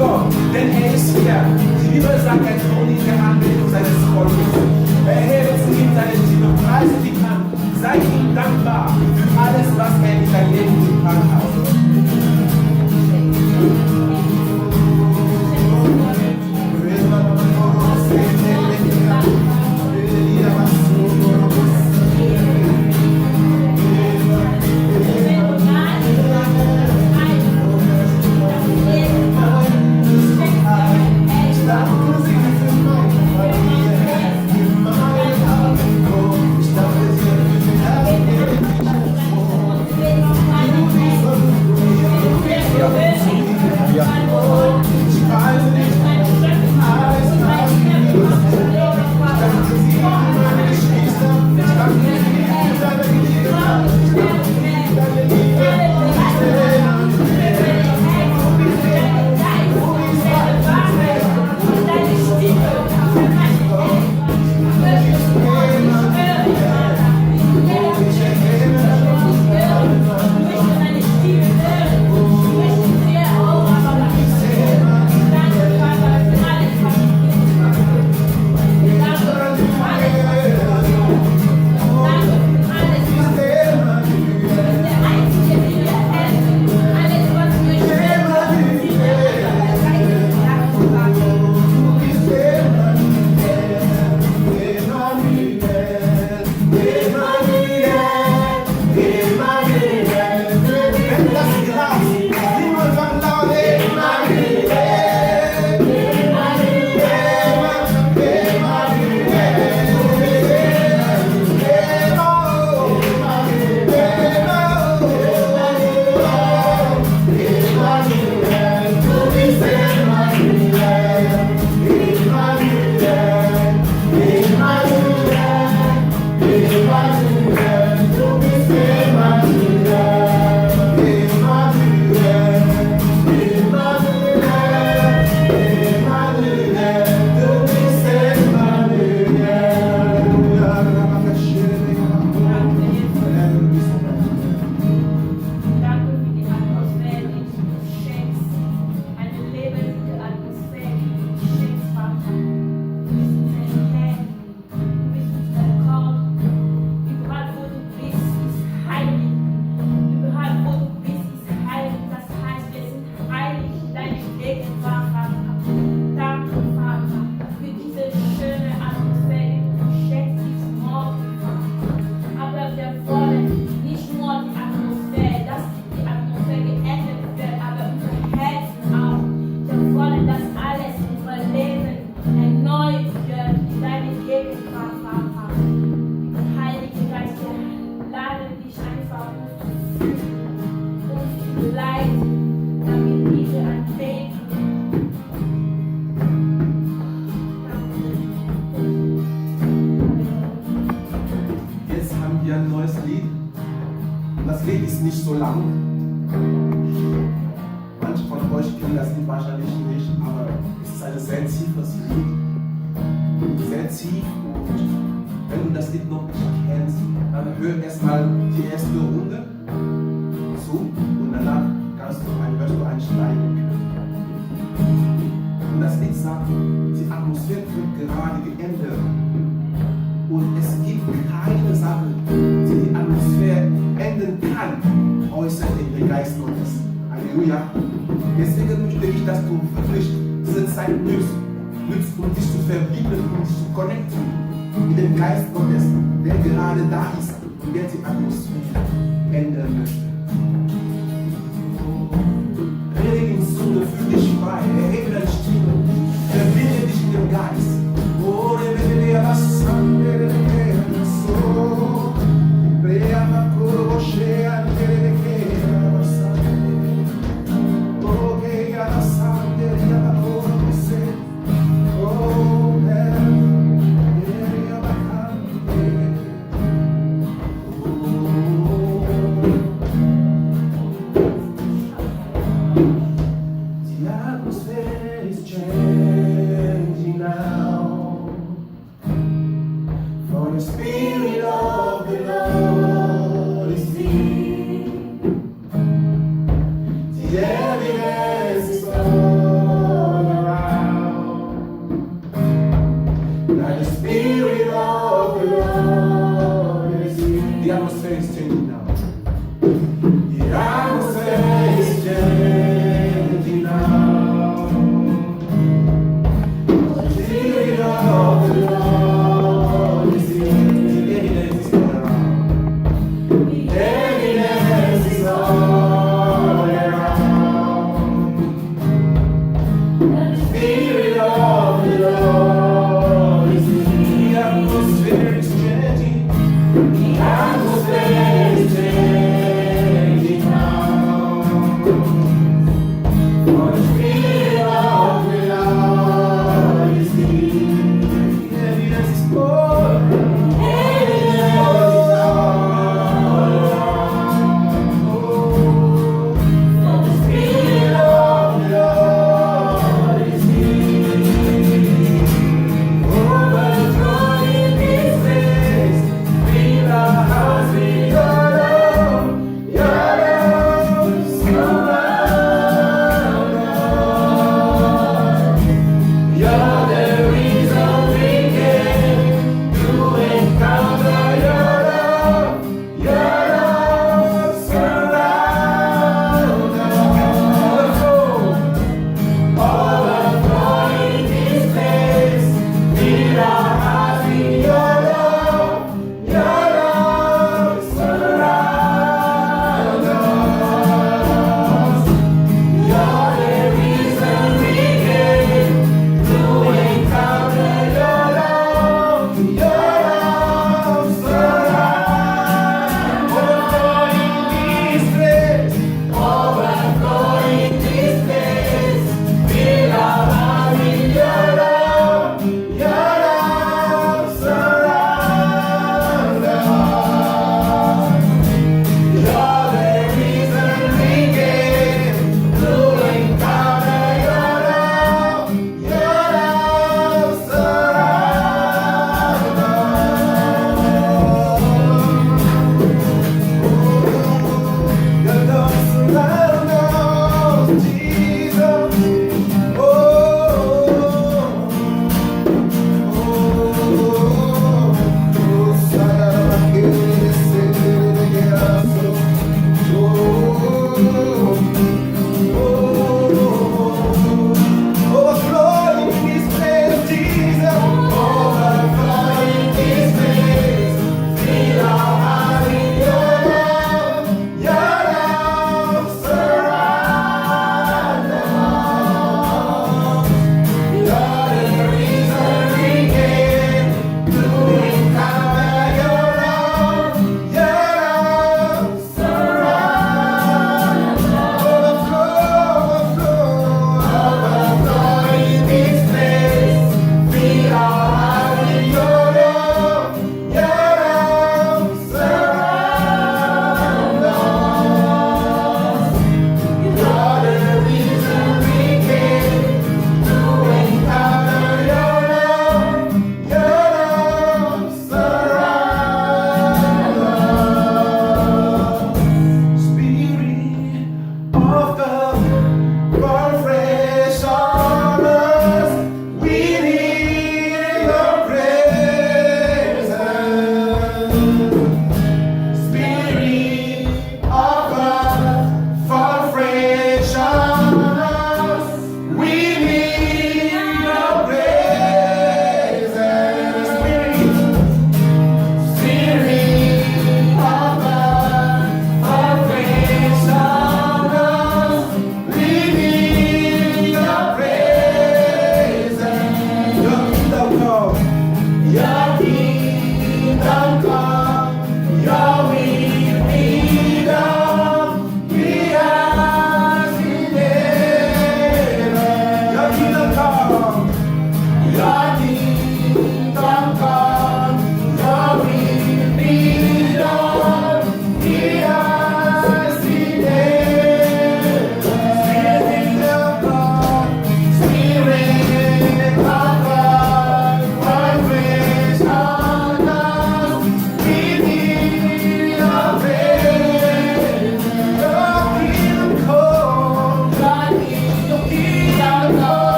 Gott, denn er ist hier. Die Bibel sagt, er thront in der Anbetung seines Volkes. Erhebe zu ihm seine Stimme, preise die an. Sei ihm dankbar für alles, was er in dein Leben getan hat.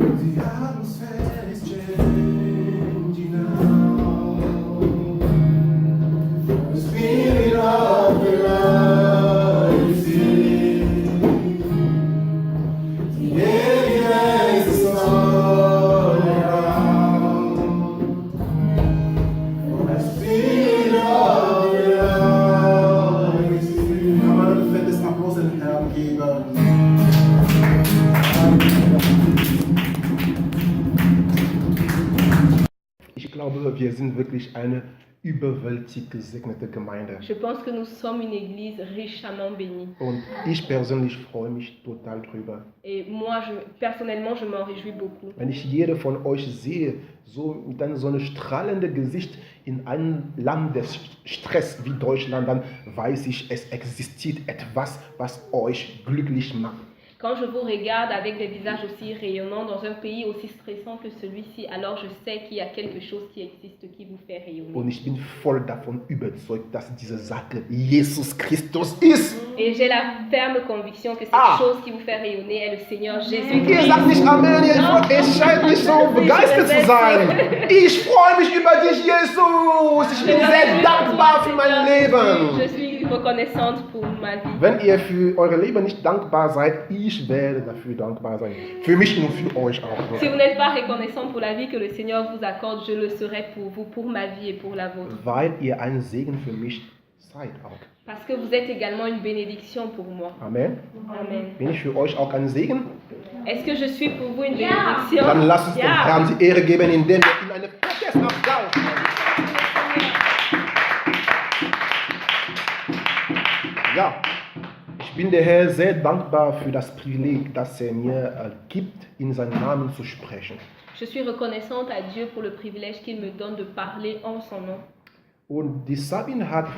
The atmosphere is changing now. The spirit of the Lord is here. The evidence is all around. The spirit of the Lord is here. Kann man ein fettes Applaus den Herrn geben? Ich glaube, wir sind wirklich eine überwältigt gesegnete Gemeinde. Je pense que nous sommes une église richement bénie. Und ich persönlich freue mich total drüber. Et moi, personnellement, je m'en réjouis beaucoup. Wenn ich jede von euch sehe, so mit so einem strahlenden Gesicht in einem Land des Stress wie Deutschland, dann weiß ich, es existiert etwas, was euch glücklich macht. Quand je vous regarde avec des visages aussi rayonnants dans un pays aussi stressant que celui-ci, alors je sais qu'il y a quelque chose qui existe qui vous fait rayonner. Und ich bin voll davon überzeugt, dass diese Sache Jesus Christus ist. Et j'ai la ferme conviction que cette chose qui vous fait rayonner est le Seigneur Jésus-Christ. Ihr sagt nicht Amen, ihr scheint nicht so begeistert zu sein. Ich freue mich über dich, Jesus. Ich bin sehr dankbar für mein Leben. Je suis reconnaissante pour ma vie. Wenn ihr für eure Leben nicht dankbar seid, ich werde dafür dankbar sein. Für mich und für euch auch. Si vous n'êtes pas reconnaissant pour la vie que le Seigneur vous accorde, je le serai pour vous, pour ma vie et pour la vôtre. Weil ihr ein Segen für mich seid auch. Parce que vous êtes également une bénédiction pour moi. Amen. Amen. Bin ich für euch auch ein Segen? Est-ce que je suis pour vous une bénédiction? Dann lasst uns dem Herrn die Ehre geben, indem wir ihm eine fettes Applaus geben. Ja, ich bin der Herr sehr dankbar für das Privileg, das er mir gibt, in seinem Namen zu sprechen. Je suis reconnaissante à Dieu pour le privilège qu'il me donne de parler en son nom. Und die Sabine hat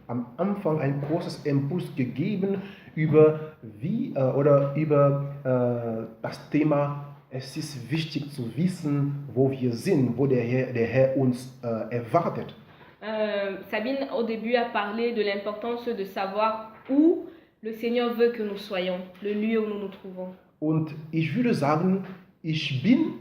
am Anfang ein großes Impuls gegeben über das Thema, es ist wichtig zu wissen, wo wir sind, wo der Herr uns erwartet. Sabine, au début, a parlé de l'importance de savoir où le Seigneur veut que nous soyons, le lieu où nous nous trouvons. Und ich würde sagen, ich bin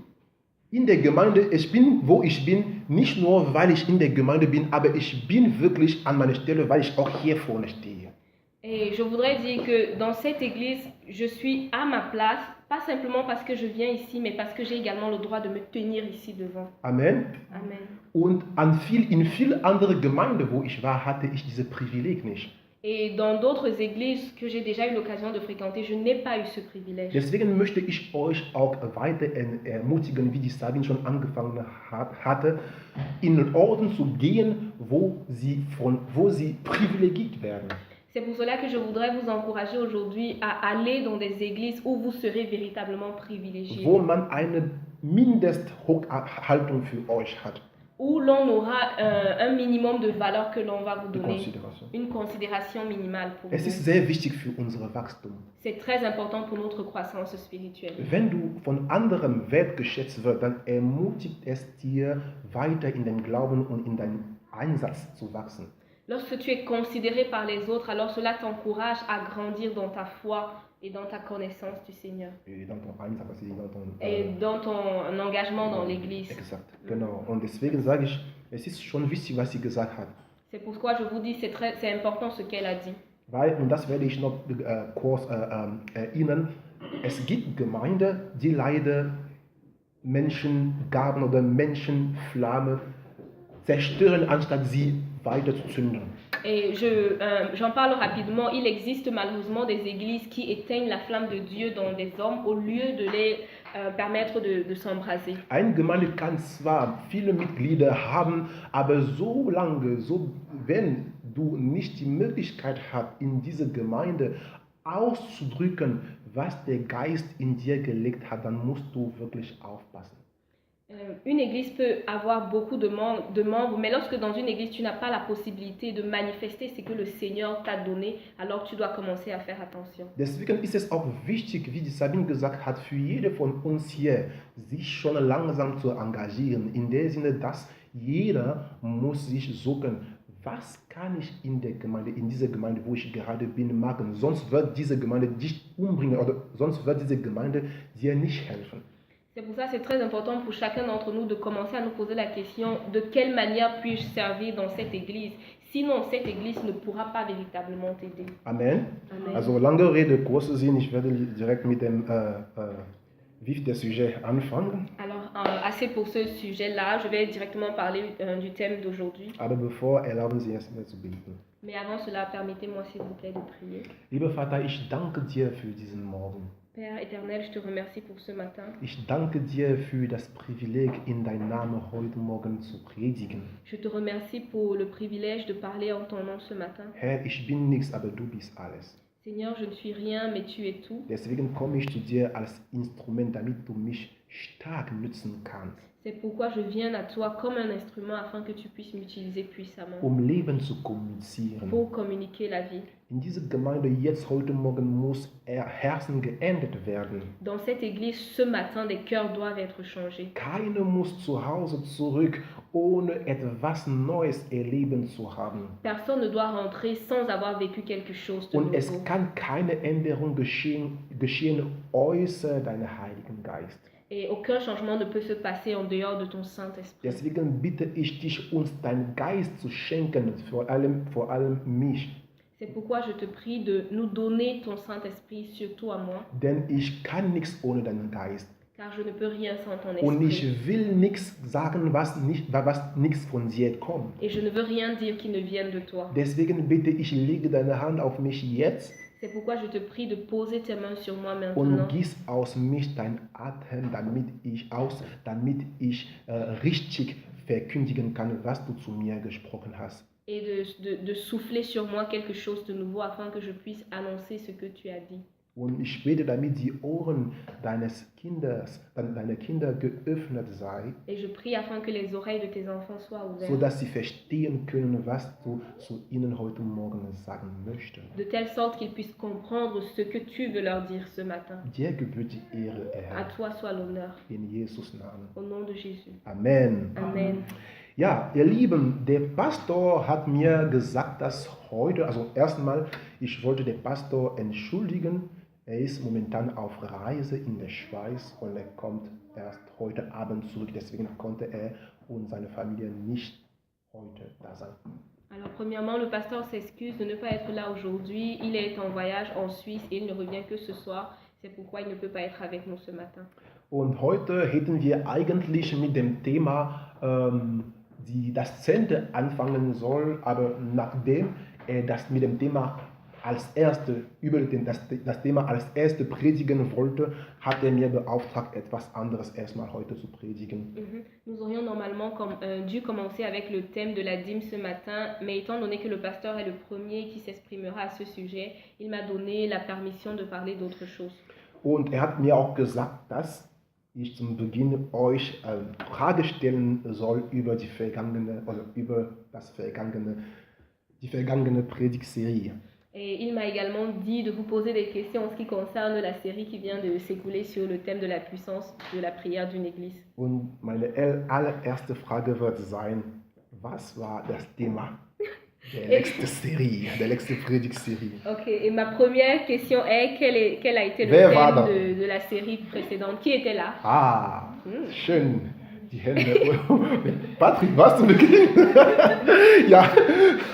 in der Gemeinde, ich bin, wo ich bin, nicht nur, weil ich in der Gemeinde bin, aber ich bin wirklich an meiner Stelle, weil ich auch hier vorne stehe. Et je voudrais dire que dans cette église, je suis à ma place, pas simplement parce que je viens ici, mais parce que j'ai également le droit de me tenir ici devant. Amen. Amen. Und in vielen anderen Gemeinden, wo ich war, hatte ich dieses Privileg nicht. Et dans d'autres églises que j'ai déjà eu l'occasion de fréquenter, je n'ai pas eu ce privilège. Deswegen möchte ich euch auch weiter ermutigen, wie die Sabine schon angefangen hatte, in Orten zu gehen, wo sie privilegiert werden. C'est pour cela que je voudrais vous encourager aujourd'hui à aller dans des églises où vous serez véritablement privilégiés. Wo man eine Mindesthochhaltung für euch hat. Où l'on aura un minimum de valeur que l'on va vous donner. Une considération minimale pour Es vous. ist sehr wichtig für unser Wachstum. C'est très important pour notre croissance spirituelle. Wenn du von anderen wertgeschätzt wirst, dann ermutigt es dir, weiter in den Glauben und in deinen Einsatz zu wachsen. Lorsque tu es considéré par les autres, alors cela t'encourage à grandir dans ta foi et dans ta connaissance du Seigneur. Et dans ton Einsatz, Et dans ton engagement dans l'Église. Exakt, genau. Und deswegen sage ich, es ist schon wichtig, was sie gesagt hat. C'est pourquoi je vous dis, c'est important ce qu'elle a dit. Weil, und das werde ich noch kurz erinnern, es gibt Gemeinden, die leider Menschengaben oder Menschenflamme zerstören, anstatt sie weiter zu zünden. Et j'en parle rapidement. Il existe malheureusement des églises qui éteignent la flamme de Dieu dans des hommes au lieu de les permettre de s'embraser. Eine Gemeinde kann zwar viele Mitglieder haben, aber wenn du nicht die Möglichkeit hast, in dieser Gemeinde auszudrücken, was der Geist in dir gelegt hat, dann musst du wirklich aufpassen. Une église peut avoir beaucoup de membres, mais lorsque dans une église tu n'as pas la possibilité de manifester ce que le Seigneur t'a donné, alors tu dois commencer à faire attention. Deswegen ist es auch wichtig, wie die Sabine gesagt hat, für jede von uns hier, sich schon langsam zu engagieren, in dem Sinne, dass jeder muss sich suchen, was kann ich in dieser Gemeinde, wo ich gerade bin, machen, sonst wird diese Gemeinde dich umbringen oder sonst wird diese Gemeinde dir nicht helfen. C'est pour ça, c'est très important pour chacun d'entre nous de commencer à nous poser la question de quelle manière puis-je servir dans cette église. Sinon, cette église ne pourra pas véritablement t'aider. Amen. Amen. Also lange Rede, kurzer Sinn, ich werde direkt mit dem vif des Sujets anfangen. Alors, assez pour ce sujet-là, je vais directement parler du thème d'aujourd'hui. Aber bevor, erlauben Sie es mir zu beten. Mais avant cela, permettez-moi s'il vous plaît de prier. Lieber Vater, ich danke dir für diesen Morgen. Père éternel, je te remercie pour ce matin. Ich danke dir für das Privileg, in deinem Namen heute Morgen zu predigen. Je te remercie pour le privilège de parler en ton nom ce matin. Herr, ich bin nichts, aber du bist alles. Seigneur, je ne suis rien, mais tu es tout. Deswegen komme ich zu dir als Instrument, damit du mich stark nützen kannst, C'est pourquoi je viens à toi comme un instrument afin que tu puisses m'utiliser puissamment Leben zu kommunizieren. pour communiquer la vie. In dieser Gemeinde jetzt heute Morgen muss Herzen geändert werden. Dans cette église, ce matin, des cœurs doivent être changés. Keiner muss zu Hause zurück, ohne etwas Neues erleben zu haben. Personne ne doit rentrer sans avoir vécu quelque chose de Und es nouveau. kann keine Änderung geschehen außer deinem Heiligen Geist. Et aucun changement ne peut se passer en dehors de ton Saint-Esprit. Deswegen bitte ich dich, uns deinen Geist zu schenken, vor allem mich. C'est pourquoi je te prie de nous donner ton Saint-Esprit, surtout à moi, Denn ich kann nichts ohne deinen Geist. car je ne peux rien sans ton Und esprit. ich will nichts sagen, was nichts von dir kommt. Et je ne veux rien dire qui ne vienne de toi. Deswegen bitte ich, lege deine Hand auf mich jetzt C'est pourquoi je te prie de poser tes mains sur moi maintenant und gieß aus mich dein Atem, damit ich richtig verkündigen kann, was du zu mir gesprochen hast. et de souffler sur moi quelque chose de nouveau afin que je puisse annoncer ce que tu as dit. Und ich bete, damit die Ohren deiner Kinder geöffnet seien, Et je prie afin que les oreilles de tes enfants soient ouvertes, sodass sie verstehen können, was du zu ihnen heute Morgen sagen möchtest. de telle sorte qu'ils puissent comprendre ce que tu veux leur dire ce matin. Dir gebührt die Ehre, À Herr, toi soit l'honneur, in Jesus Namen. au nom de Jésus. Amen. Amen. Ja, ihr Lieben, der Pastor hat mir gesagt, dass heute, also erstmal, ich wollte den Pastor entschuldigen. Er ist momentan auf Reise in der Schweiz und er kommt erst heute Abend zurück. Deswegen konnte er und seine Familie nicht heute da sein. Alors premièrement, le pasteur s'excuse de ne pas être là aujourd'hui. Il est en voyage en Suisse et il ne revient que ce soir. C'est pourquoi il ne peut pas être avec nous ce matin. Und heute hätten wir eigentlich mit dem Thema das 10. anfangen sollen, aber nachdem er das mit dem Thema als erste das Thema als erste predigen wollte, hat er mir beauftragt, etwas anderes erstmal heute zu predigen. Nous aurions normalement dû commencer avec le thème de la dîme ce matin, mais étant donné que le pasteur est le premier qui s'exprimera à ce sujet, il m'a donné la permission de parler d'autre chose. Und er hat mir auch gesagt, dass ich zum Beginn euch Frage stellen soll über die vergangene Predigtserie. Et il m'a également dit de vous poser des questions en ce qui concerne la série qui vient de s'écouler sur le thème de la puissance de la prière d'une église. Und meine allererste Frage wird sein, was war das Thema der letzten Predigtserie? Ok, et ma première question est quel a été le Wer war da? thème de la série précédente? Qui était là? Ah, schön. Die Hände. Patrick, warst du beginnen? Ja,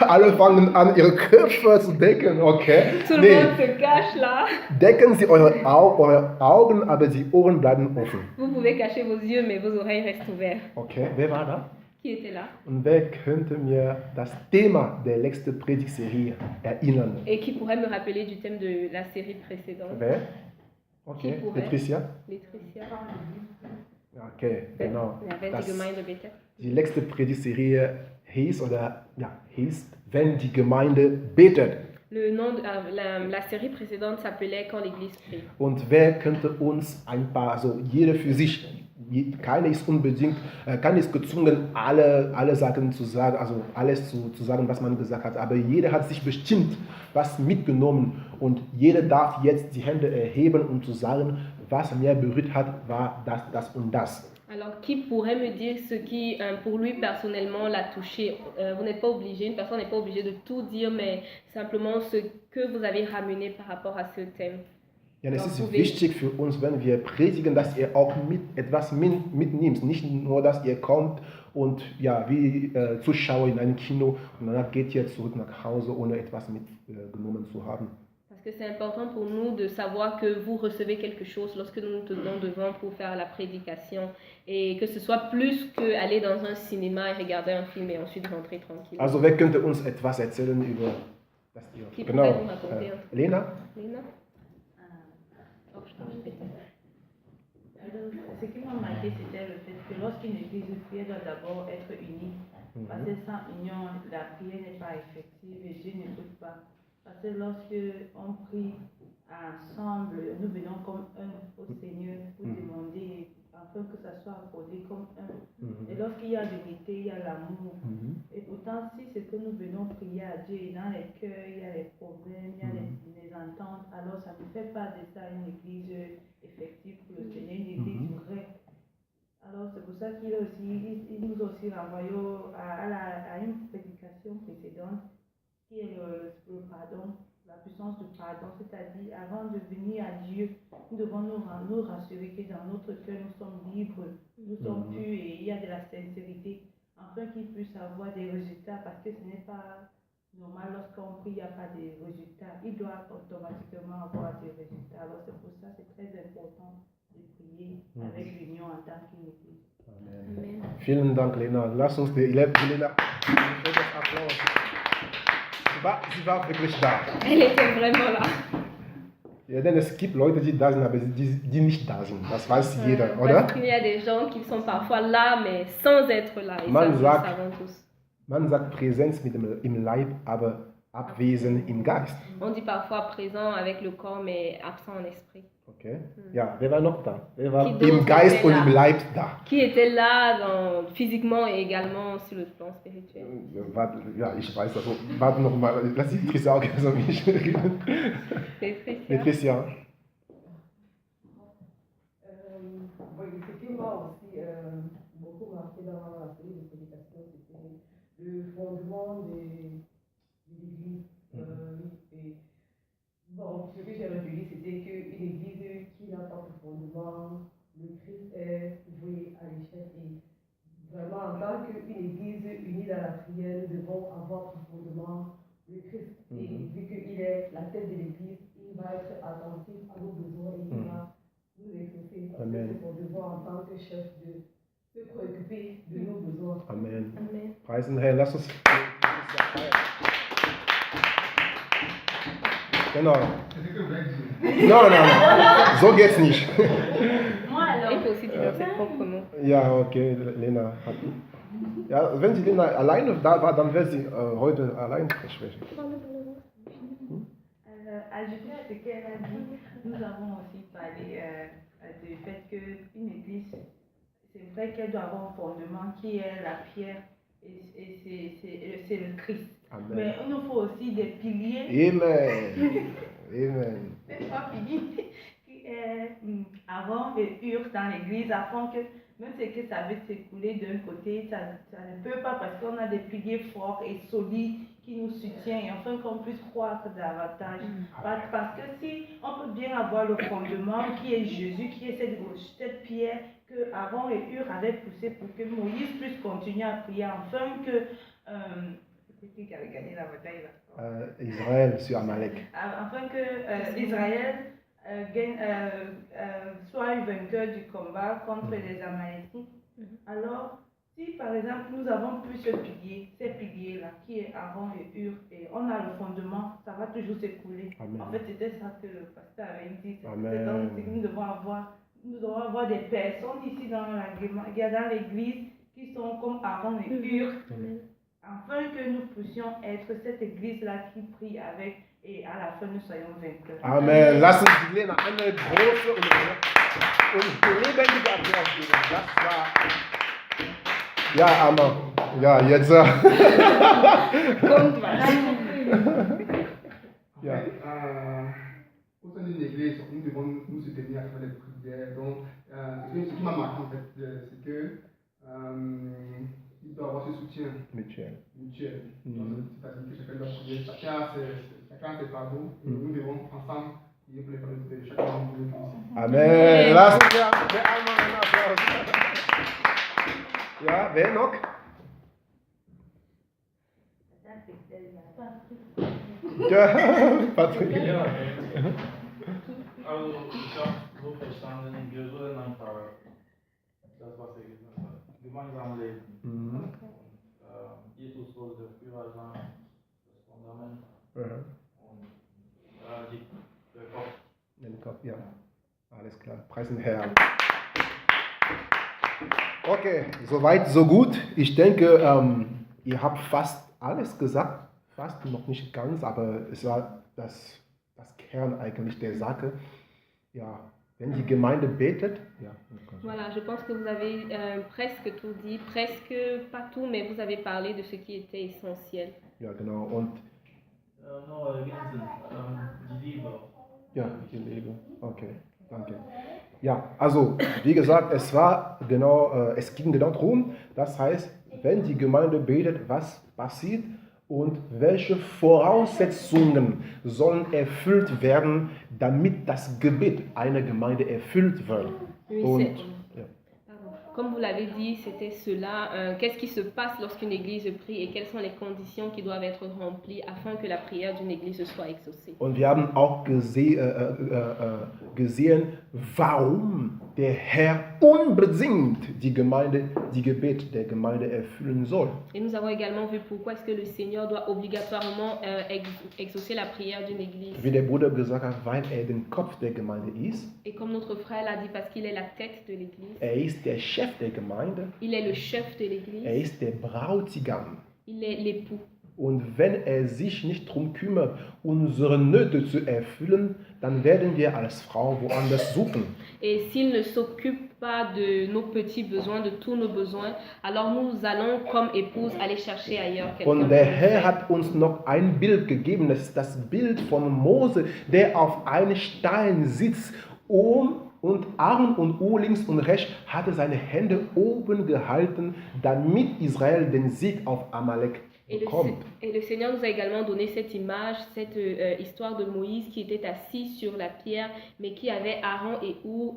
alle fangen an, ihre Köpfe zu decken, okay? Tout le monde se cache là. Decken Sie eure Augen, aber die Ohren bleiben offen. Vous pouvez cacher vos yeux, mais vos oreilles restent ouvertes. Okay, wer war da? Qui était là? Und wer könnte mir das Thema der letzten Predigtserie erinnern? Et qui pourrait me rappeler du thème de la série précédente? Wer? Okay, Qui pourrait? Patricia? Laetitia. Okay, genau. Ja, wenn die Gemeinde betet. Die letzte Predigtserie hieß, wenn die Gemeinde betet. Le nom de la série précédente s'appelait Quand l'Église prie. Und wer könnte uns ein paar, also jeder für sich, keiner ist gezwungen, alle Sachen zu sagen, also alles zu sagen, was man gesagt hat, aber jeder hat sich bestimmt was mitgenommen und jeder darf jetzt die Hände erheben und zu sagen, was mir berührt hat, war das und das. Alors, qui pourrait me dire ce qui, pour lui personnellement, l'a touché? Vous n'êtes pas obligé, une personne n'est pas obligée de tout dire, mais simplement ce que vous avez ramené par rapport à ce thème. Ja, es ist pouvez- wichtig für uns, wenn wir predigen, dass ihr auch etwas mitnimmt. Nicht nur, dass ihr kommt und ja, wie Zuschauer in einem Kino und danach geht ihr zurück nach Hause, ohne etwas mitgenommen zu haben. Parce que c'est important pour nous de savoir que vous recevez quelque chose lorsque nous nous tenons devant pour faire la prédication et que ce soit plus qu'aller dans un cinéma et regarder un film et ensuite rentrer tranquille. Also wer könnte uns etwas erzählen über das hier? Qui Genau. pourrait nous raconter un truc? Lena? Lena? Oh, je t'en prie. Alors, ce qui m'a marqué, c'était le fait que lorsqu'une église de prière doit d'abord être unie, parce que sans union, la prière n'est pas effective et Dieu n'écoute pas. Parce que lorsque on prie ensemble, nous venons comme un au Seigneur pour demander, afin que ça soit accordé comme un. Et lorsqu'il y a l'unité, il y a l'amour. Et pourtant, si c'est que nous venons prier à Dieu et dans les cœurs, il y a les problèmes, il y a les ententes, alors ça ne fait pas de ça une église effective pour le Seigneur, une église vraie. Alors c'est pour ça qu'il nous a aussi renvoyé à une prédication précédente qui est le pardon, la puissance du pardon, c'est-à-dire avant de venir à Dieu, nous devons nous rassurer que dans notre cœur nous sommes libres, nous sommes purs et il y a de la sincérité, afin qu'il puisse avoir des résultats, parce que ce n'est pas normal lorsqu'on prie, il n'y a pas de résultats, il doit automatiquement avoir des résultats. Alors c'est pour ça que c'est très important de prier avec l'union en tant qu'unité. Amen. Vielen Dank, Lena. Lass uns die Lena Applaus. Sie war wirklich da. Elle était vraiment là. Ja, denn es gibt Leute, die da sind, aber die nicht da sind. Das weiß jeder, oder? Parce qu'il y a des gens qui sont parfois là, mais sans être là. Et Man ça, nous le sagt- savons tous. Man sagt Präsenz im Leib, aber Abwesen im Geist. On dit parfois présent avec le corps, mais absent en esprit. Okay? Ja, wer war noch da? Wer war Die im Dose Geist und war im da. Leib da? Qui était là physiquement et également sur le plan spirituel. Ja, ich weiß, also warte noch mal, lass die Tricia auch so mich reden. C'est Tricia. Ce qui m'a aussi beaucoup marqué dans la série de prédication, c'était le fondement de l'Église. Et, bon, ce que j'ai retenu, c'était qu'une Église qui n'a pas de fondement, le Christ est voué à l'échec. Et vraiment, en tant qu'une Église unie dans la prière, nous devons avoir pour fondement le Christ. Et vu qu'il est la tête de l'Église, il va être attentif à nos besoins et il va nous exaucer. Parce que Amen. c'est son devoir en tant que chef de se préoccuper de nos besoins. Amen. Amen. Preisen den Herrn, lass uns. Genau. Non, so geht's nicht. Moi alors, Il faut aussi dire ses propres mots. Ja, okay, Lena hat. Ja, wenn sie Lena alleine da war, dann wird sie heute allein sprechen. ajouter à ce qu'elle a dit, nous avons aussi parlé du fait qu'une église, c'est vrai qu'elle doit avoir un fondement qui est la pierre et c'est le Christ. Amen. Mais il nous faut aussi des piliers, Amen. Amen. des trois piliers qui est avant et ur dans l'église, afin que même ce que ça veut s'écouler d'un côté, ça ne peut pas parce qu'on a des piliers forts et solides qui nous soutiennent et afin qu'on puisse croître davantage. Parce que si on peut bien avoir le fondement qui est Jésus, qui est cette pierre que Aaron et Hur avaient poussé pour que Moïse puisse continuer à prier, afin que c'est qui avait gagné la bataille là? Israël sur Amalek. Afin que Israël soit le vainqueur du combat contre les Amalécites. Alors, si par exemple nous avons plus ces piliers-là, qui est Aaron et Hur, et on a le fondement, ça va toujours s'écouler. Amen. En fait, c'était ça que le pasteur avait dit. Amen. Donc, nous devons avoir des personnes ici dans l'église qui sont comme Aaron et Hur, afin que nous puissions être cette église-là qui prie avec, et à la fin nous soyons vainqueurs. Amen. Lass uns die Lena eine große und lebendige Applaus geben. Das war. Ja, Amen. Ja, jetzt. Comme toi. Ja. Au sein d'une église, nous devons nous soutenir à faire des prières. Donc, ce qui m'a marqué en fait, c'est que il doit avoir ce soutien Michel. mutuel. Donc, c'est-à-dire que chacun doit prier, chacun a ses fardeaux, et nous devons ensemble Il est pour les familles de chacun de vous ici. Amen. Lassen wir einmal einen Applaus. Ja, wer noch? Ja, Patrick. Ja, also ich habe so verstanden, wir sollen einfach das, was er gesagt hat, gemeinsam leben. Mhm. Jesus soll der Führer sein, das Fundament Ja. und der Kopf. Den Kopf, ja. Alles klar. Preis den Herrn. Okay, soweit, so gut. Ich denke, ihr habt fast alles gesagt. Fast noch nicht ganz, aber es war das Kern eigentlich der Sache. Ja, wenn die Gemeinde betet, ja. Voilà, je pense que vous avez presque tout dit, presque pas tout, mais vous avez parlé de ce qui était essentiel. Ja, genau. Und Nur ergänzen, die Liebe. ja, die Liebe. Okay, danke. Ja, also, wie gesagt, es ging genau darum, das heißt, wenn die Gemeinde betet, was passiert und welche Voraussetzungen sollen erfüllt werden, damit das Gebet einer Gemeinde erfüllt wird. Oui, Und, c'est- ja. Pardon. Comme vous l'avez dit, c'était cela. Qu'est-ce qui se passe lorsqu'une église prie et quelles sont les conditions qui doivent être remplies afin que la prière d'une église soit exaucée? Und wir haben auch gesehen, warum der Herr unbedingt die Gebet der Gemeinde erfüllen soll. Et nous avons également vu pourquoi est-ce que le Seigneur doit obligatoirement exaucer la prière d'une église. Wie der Bruder gesagt hat, weil er den Kopf der Gemeinde ist, Et comme notre frère l'a dit, parce qu'il est la tête de l'église, er ist der Chef der Gemeinde, il est le chef de l'église, er ist der Bräutigam. il est l'époux. Und wenn er sich nicht darum kümmert, unsere Nöte zu erfüllen, dann werden wir als Frau woanders suchen. Et s'il ne s'occupe pas de nos petits besoins, de tous nos besoins, alors nous allons comme épouse aller chercher ailleurs quelqu'un. Und der Herr hat uns noch ein Bild gegeben, das ist das Bild von Mose, der auf einem Stein sitzt, und Aaron und Ur links und rechts hatte seine Hände oben gehalten, damit Israel den Sieg auf Amalek bekommt. Et le Seigneur nous a également donné cette image, cette histoire de Moïse qui était assis sur la pierre, mais qui avait Aaron et Hur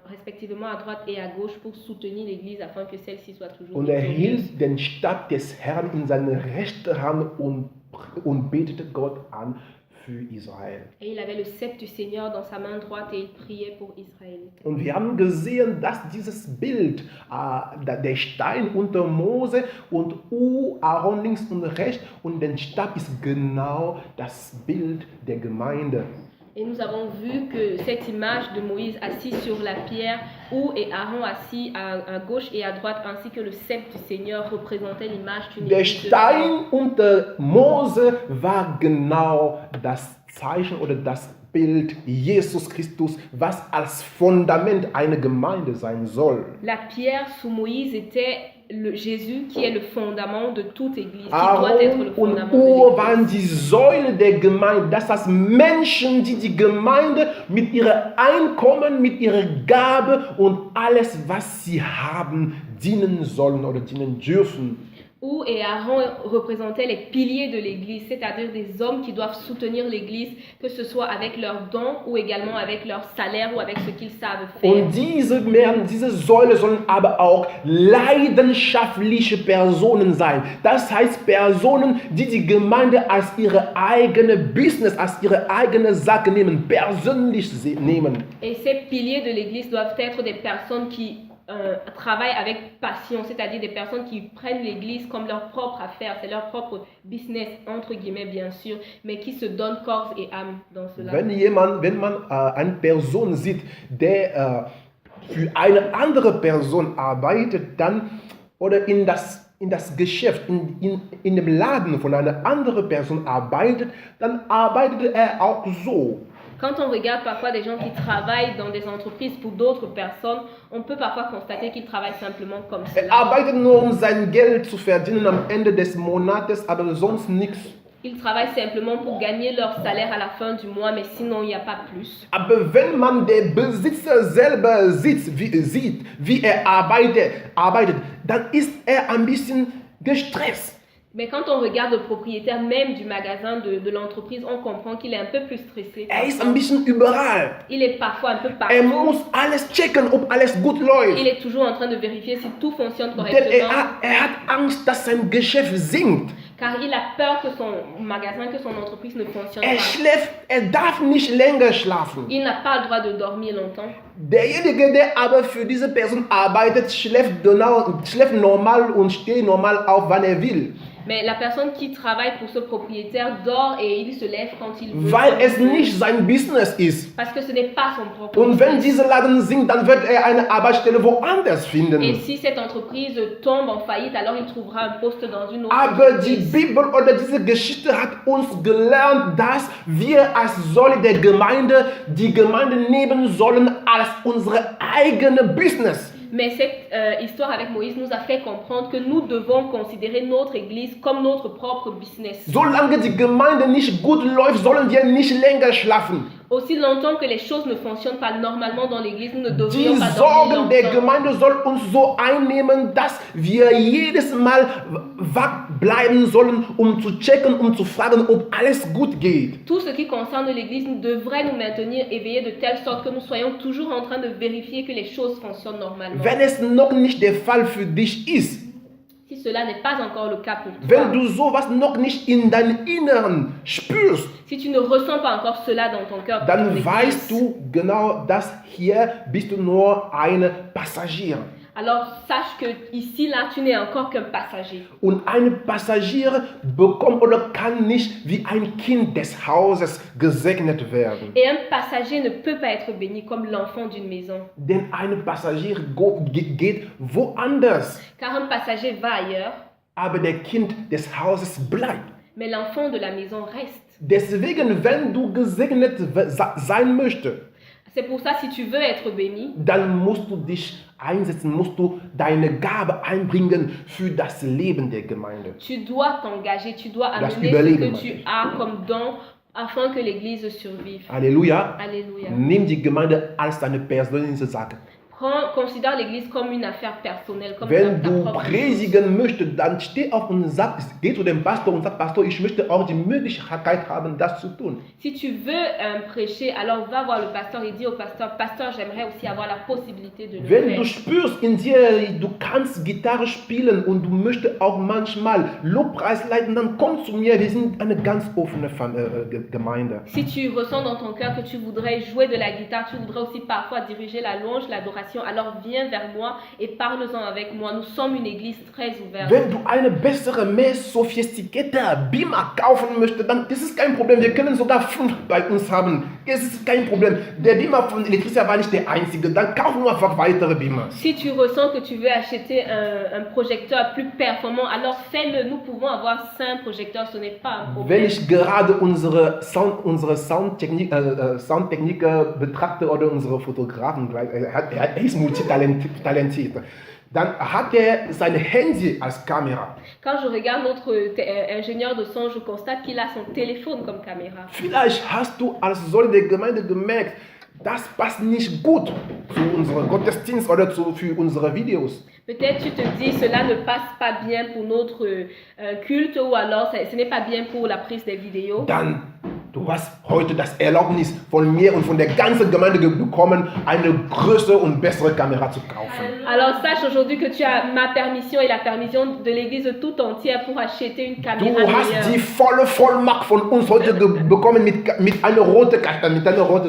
respectivement à droite et à gauche pour soutenir l'église afin que celle-ci soit toujours Und er victorieuse. hielt den Stab des Herrn in seine rechte Hand und betete Gott an für Israel. Et il avait le sceptre du Seigneur dans sa main droite et il priait pour Israël. Und wir haben gesehen, dass dieses Bild, der Stein unter Mose und Aaron links und rechts und der Stab ist genau das Bild der Gemeinde. Et nous avons vu que cette image de Moïse assis sur la pierre, Hur et Aaron assis à gauche et à droite, ainsi que le sceptre du Seigneur représentait l'image d'une Der église. Stein unter Mose war genau das Zeichen oder das Bild Jesus Christus, was als Fundament einer Gemeinde sein soll. La pierre sous Moïse était Jésus qui est le fondament de toute église, qui doit être le Aaron und fondament de Ur waren l'église. die Säule der Gemeinde. Das heißt Menschen, die die Gemeinde mit ihrem Einkommen, mit ihrer Gabe und alles, was sie haben, dienen sollen oder dienen dürfen. Hur et Aaron représentaient les piliers de l'église, c'est-à-dire des hommes qui doivent soutenir l'église, que ce soit avec leurs dons ou également avec leur salaire ou avec ce qu'ils savent faire. Und diese Säule sollen aber auch leidenschaftliche Personen sein. Das heißt Personen, die die Gemeinde als ihre eigene Business, als ihre eigene Sache nehmen, persönlich nehmen. Et ces piliers de l'église doivent être des personnes qui travaillent avec passion, c'est-à-dire des personnes qui prennent l'église comme leur propre affaire, c'est leur propre business, entre guillemets bien sûr, mais qui se donnent corps et âme dans cela. Wenn man eine Person sieht, der für eine andere Person arbeitet, dann oder in das Geschäft, in dem Laden von einer anderen Person arbeitet, dann arbeitet er auch so. Quand on regarde parfois des gens qui travaillent dans des entreprises pour d'autres personnes, on peut parfois constater qu'ils travaillent simplement comme Er cela. arbeitet nur, um sein Geld zu verdienen am Ende des Monats, aber sonst nichts. Ils travaillent simplement pour gagner leur salaire à la fin du mois, mais sinon il n'y a pas plus. Aber wenn man den Besitzer selber sieht, wie er arbeitet, dann ist er ein bisschen gestresst. Mais quand on regarde le propriétaire même du magasin, de l'entreprise, on comprend qu'il est un peu plus stressé. Ist ein bisschen überall. Il est parfois un peu Er partout. muss alles checken, ob alles gut läuft. Il est toujours en train de vérifier si tout fonctionne Denn correctement. er hat Angst, dass sein Geschäft sinkt. Car il a peur que son magasin, que son entreprise ne fonctionne Er pas. darf nicht länger schlafen. Il n'a pas le droit de dormir longtemps. Derjenige, der aber für diese Person arbeitet, schläft normal und steht normal auf, wann er will. Mais la personne qui travaille pour ce propriétaire dort et il se lève quand il veut. Weil es nicht sein Business ist. Parce que ce n'est pas son propre Und wenn business. dieser Laden sinkt, dann wird er eine Arbeitsstelle woanders Et finden. si cette entreprise tombe en faillite, alors il trouvera un poste dans une autre Aber die entreprise. Bibel oder diese Geschichte hat uns gelernt, dass wir als Säule der Gemeinde die Gemeinde nehmen sollen als unsere eigene Business. Mais cette histoire avec Moïse nous a fait comprendre que nous devons considérer notre église comme notre propre business. Solange die Gemeinde nicht gut läuft, sollen wir nicht länger schlafen. Aussi longtemps que les choses ne fonctionnent pas normalement dans l'église, nous ne Die devrions pas Sorgen dormir der longtemps. Gemeinde soll uns so einnehmen, dass wir jedes Mal wach bleiben sollen, um zu checken, um zu fragen, ob alles gut geht. Tout ce qui concerne l'église devrait nous maintenir éveillés de telle sorte que nous soyons toujours en train de vérifier que les choses fonctionnent normalement. Wenn es noch nicht der Fall für dich ist, Si cela n'est pas encore le cas pour wenn toi, du sowas noch nicht in deinem Inneren spürst, si tu ne ressens pas encore cela dans ton cœur, pour dann ton église, weißt du genau, dass hier bist du nur ein Passagier. alors sache que ici, là, tu n'es encore qu'un passager. Und ein Passagier bekommt oder kann nicht wie ein Kind des Hauses gesegnet werden. Et un passager ne peut pas être béni comme l'enfant d'une maison. Denn ein Passagier geht woanders, Car un passager va ailleurs, aber der Kind des Hauses bleibt. mais l'enfant de la maison reste. Deswegen, wenn du gesegnet sein möchtest, C'est pour ça, si tu veux être béni, dann musst du dich einsetzen, musst du deine Gabe einbringen für das Leben der Gemeinde. tu dois t'engager, tu dois Das amener ce Überleben, que tu as comme don afin que l'Église survive. Halleluja. Alléluia. Nimm die Gemeinde als deine persönliche Sache. Considère l'Église comme une affaire personnelle, comme Wenn ta du propre chose. predigen möchtest, dann steh auf und sag, geh zu dem Pastor und sag, Pastor, ich möchte auch die Möglichkeit haben, das zu tun. Si tu veux prêcher, alors va voir le pasteur et dis au pasteur, pasteur, j'aimerais aussi avoir la possibilité de le Wenn du faire. spürst in dir, du kannst Gitarre spielen und du möchtest auch manchmal Lobpreis leiten, dann komm zu mir. Wir sind eine ganz offene Gemeinde. Si tu ressens dans ton cœur que tu voudrais jouer de la guitare, tu voudrais aussi parfois diriger la louange, l'adoration, alors viens vers moi et parle-en avec moi. Nous sommes une église très ouverte. Wenn du eine bessere, mehr sophisticated Beamer kaufen möchtest, dann das ist kein Problem. Wir können sogar 5 bei uns haben. Das ist kein Problem. Der Beamer von Electricia war nicht der einzige. Dann kaufen wir einfach weitere Beamer. Si tu ressens que tu veux acheter un projecteur plus performant, alors fais-le. Nous pouvons avoir 5 projecteurs, ce n'est pas un Wenn problème. ich gerade unsere Soundtechniker betrachte oder unsere Fotografen, er ist multitalentiert, dann hat er sein Handy als Kamera. Quand je regarde notre ingénieur de son, je constate qu'il a son téléphone comme caméra. Vielleicht hast du als Säule der Gemeinde gemerkt, das passt nicht gut zu unserem Gottesdienst oder für unsere Videos. Peut-être tu te dis cela ne passe pas bien pour notre culte ou alors ce n'est pas bien pour la prise des vidéos. Dann, du hast heute das Erlaubnis von mir und von der ganzen Gemeinde bekommen, eine größere und bessere Kamera zu kaufen. Alors sache aujourd'hui que tu as ma permission et la permission de l'église tout entière pour acheter une caméra Du hast die meilleure. volle Vollmacht von uns heute bekommen mit einer roten Karte, mit einer roten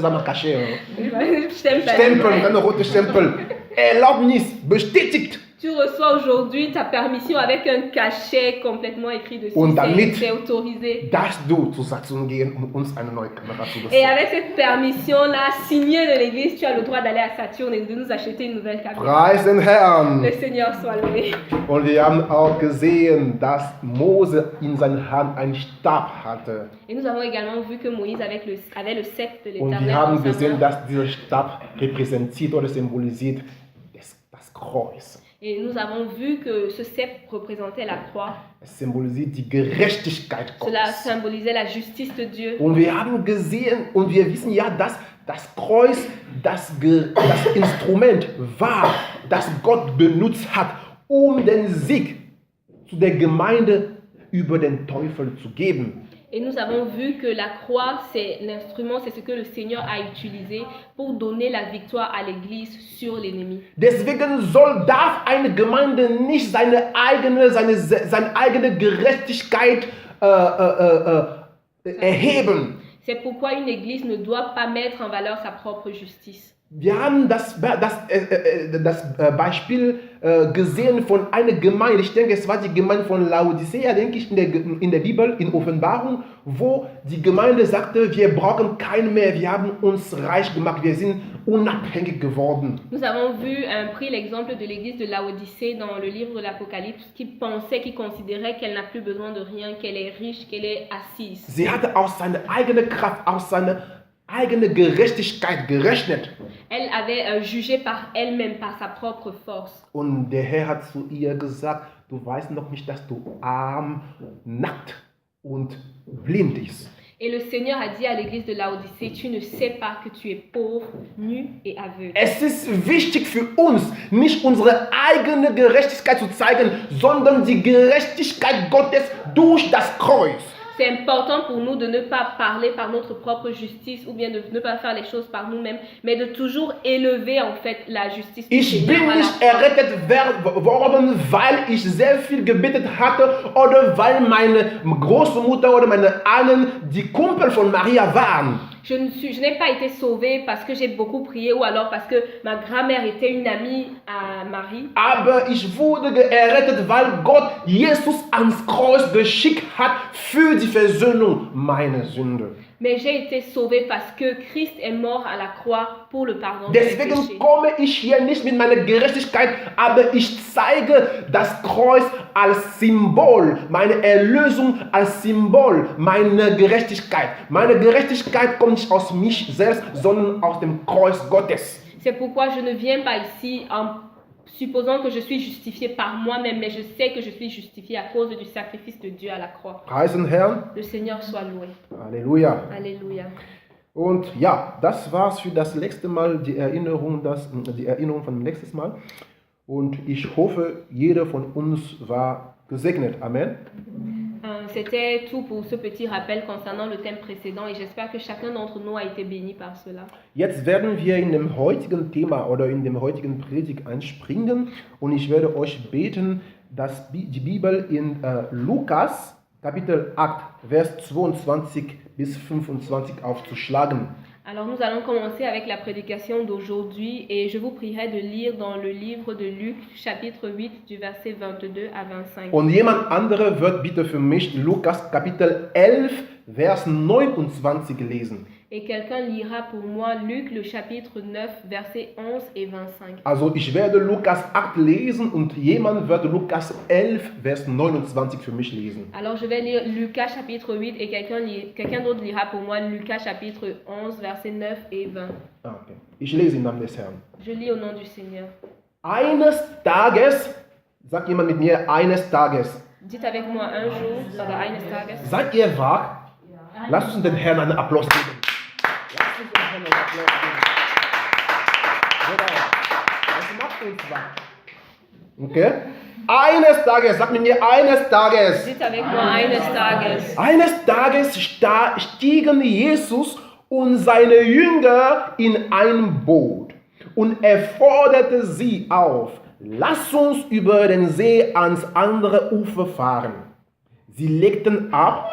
Stempel, mit einer roten Stempel. Erlaubnis bestätigt. Tu reçois aujourd'hui ta permission avec un cachet complètement écrit dessus. Und damit C'est autorisé. darfst du zu Satzung gehen und uns eine neue Kamera zu Et besorgen. avec cette permission-là, signée de l'église, tu as le droit d'aller à Saturne et de nous acheter une nouvelle caméra. Preis den Herrn! Le Seigneur soit loué. Und wir haben auch gesehen, dass Mose in seiner Hand einen Stab hatte. Et nous avons également vu que Moïse avait le sceptre de Und l'Éternel wir dans haben sa gesehen, main. dass dieser Stab repräsentiert oder symbolisiert das Kreuz. Et nous avons vu que ce sceptre représentait la croix. Es symbolisiert die Gerechtigkeit Cela Gottes. symbolisait la justice de Dieu. Und wir haben gesehen und wir wissen ja, dass das Kreuz das Instrument war, das Gott benutzt hat, um den Sieg zu der Gemeinde über den Teufel zu geben. Et nous avons vu que la croix, c'est l'instrument, c'est ce que le Seigneur a utilisé pour donner la victoire à l'Église sur l'ennemi. Deswegen darf eine Gemeinde nicht seine eigene Gerechtigkeit erheben. C'est pourquoi une Église ne doit pas mettre en valeur sa propre justice. Wir haben das Beispiel gesehen von einer Gemeinde, ich denke, es war die Gemeinde von Laodicea, denke ich, in der Bibel, in Offenbarung, wo die Gemeinde sagte, wir brauchen keinen mehr, wir haben uns reich gemacht, wir sind unabhängig geworden. Nous avons pris l'exemple de l'église de Laodicée dans le livre de l'Apocalypse, qui considérait qu'elle n'a plus besoin de rien, qu'elle est riche, qu'elle est assise. Sie hatte aus seiner eigenen Kraft, aus seiner eigenen Gerechtigkeit gerechnet. Elle avait jugé par elle-même, par sa propre force. Und der Herr hat zu ihr gesagt, du weißt noch nicht, dass du arm, nackt und blind bist. Et le Seigneur a dit à l'église de Laodicée, tu ne sais pas que tu es pauvre, nu et aveugle. Es ist wichtig für uns, nicht unsere eigene Gerechtigkeit zu zeigen, sondern die Gerechtigkeit Gottes durch das Kreuz. C'est important pour nous de ne pas parler par notre propre justice ou bien de ne pas faire les choses par nous-mêmes, mais de toujours élever en fait la justice du Ich Seigneur bin à la nicht croix. errettet worden, weil ich sehr viel gebetet hatte oder weil meine Großmutter oder meine Ahnen die Kumpel von Maria waren. Je n'ai pas été sauvée parce que j'ai beaucoup prié ou alors parce que ma grand-mère était une amie à Marie. Aber ich wurde errettet, weil Gott Jesus ans Kreuz geschickt hat für die Versöhnung meiner Sünde. Mais j'ai été sauvée parce que Christ est mort à la croix pour le pardon des péchés. Deswegen komme ich hier nicht mit meiner Gerechtigkeit, aber ich zeige das Kreuz als Symbol, meine Erlösung als Symbol, meine Gerechtigkeit. Meine Gerechtigkeit kommt nicht aus mich selbst, sondern aus dem Kreuz Gottes. C'est pourquoi je ne viens pas ici en supposant que je suis justifiée par moi-même, mais je sais que je suis justifiée à cause du sacrifice de Dieu à la croix. Preisen Herrn. Le Seigneur soit loué. Halleluja. Alléluia. Und ja, das war's für das letzte Mal, die Erinnerung vom letzten Mal. Und ich hoffe, jeder von uns war gesegnet. Amen. C'était tout pour ce petit rappel concernant le thème précédent et j'espère que chacun d'entre nous a été béni par cela. Jetzt werden wir in dem heutigen Thema oder in dem heutigen Predigt einspringen und ich werde euch beten, dass die Bibel in Lukas Kapitel 8, Vers 22 bis 25 aufzuschlagen. Alors nous allons commencer avec la prédication d'aujourd'hui et je vous prierai de lire dans le livre de Luc, chapitre 8, du verset 22 à 25. Und jemand andere wird bitte für mich Lukas Kapitel 11, Vers 29 lesen. Et quelqu'un lira pour moi Luc, le chapitre 9, versets 11 et 25. Also ich werde Lukas 8 lesen und jemand wird Lukas 11, Vers 29 für mich lesen. Alors je vais lire Lucas chapitre 8 et quelqu'un d'autre lira pour moi Lucas chapitre 11, versets 9 et 20. Okay. Ich lese im Namen des Herrn. Je lis au nom du Seigneur. Eines Tages, sagt jemand mit mir, eines Tages. Dites avec moi un jour, oder eines Tages. Seid ihr wach? Lasst uns den Herrn einen Applaus geben. Lasst uns den Herrn einen Applaus geben. Genau. Das macht uns wach. Okay? Eines Tages, sagt mit mir, eines Tages. Dites avec moi eines Tages. Eines Tages stiegen Jesus und seine Jünger in ein Boot und er forderte sie auf, lasst uns über den See ans andere Ufer fahren. Sie legten ab.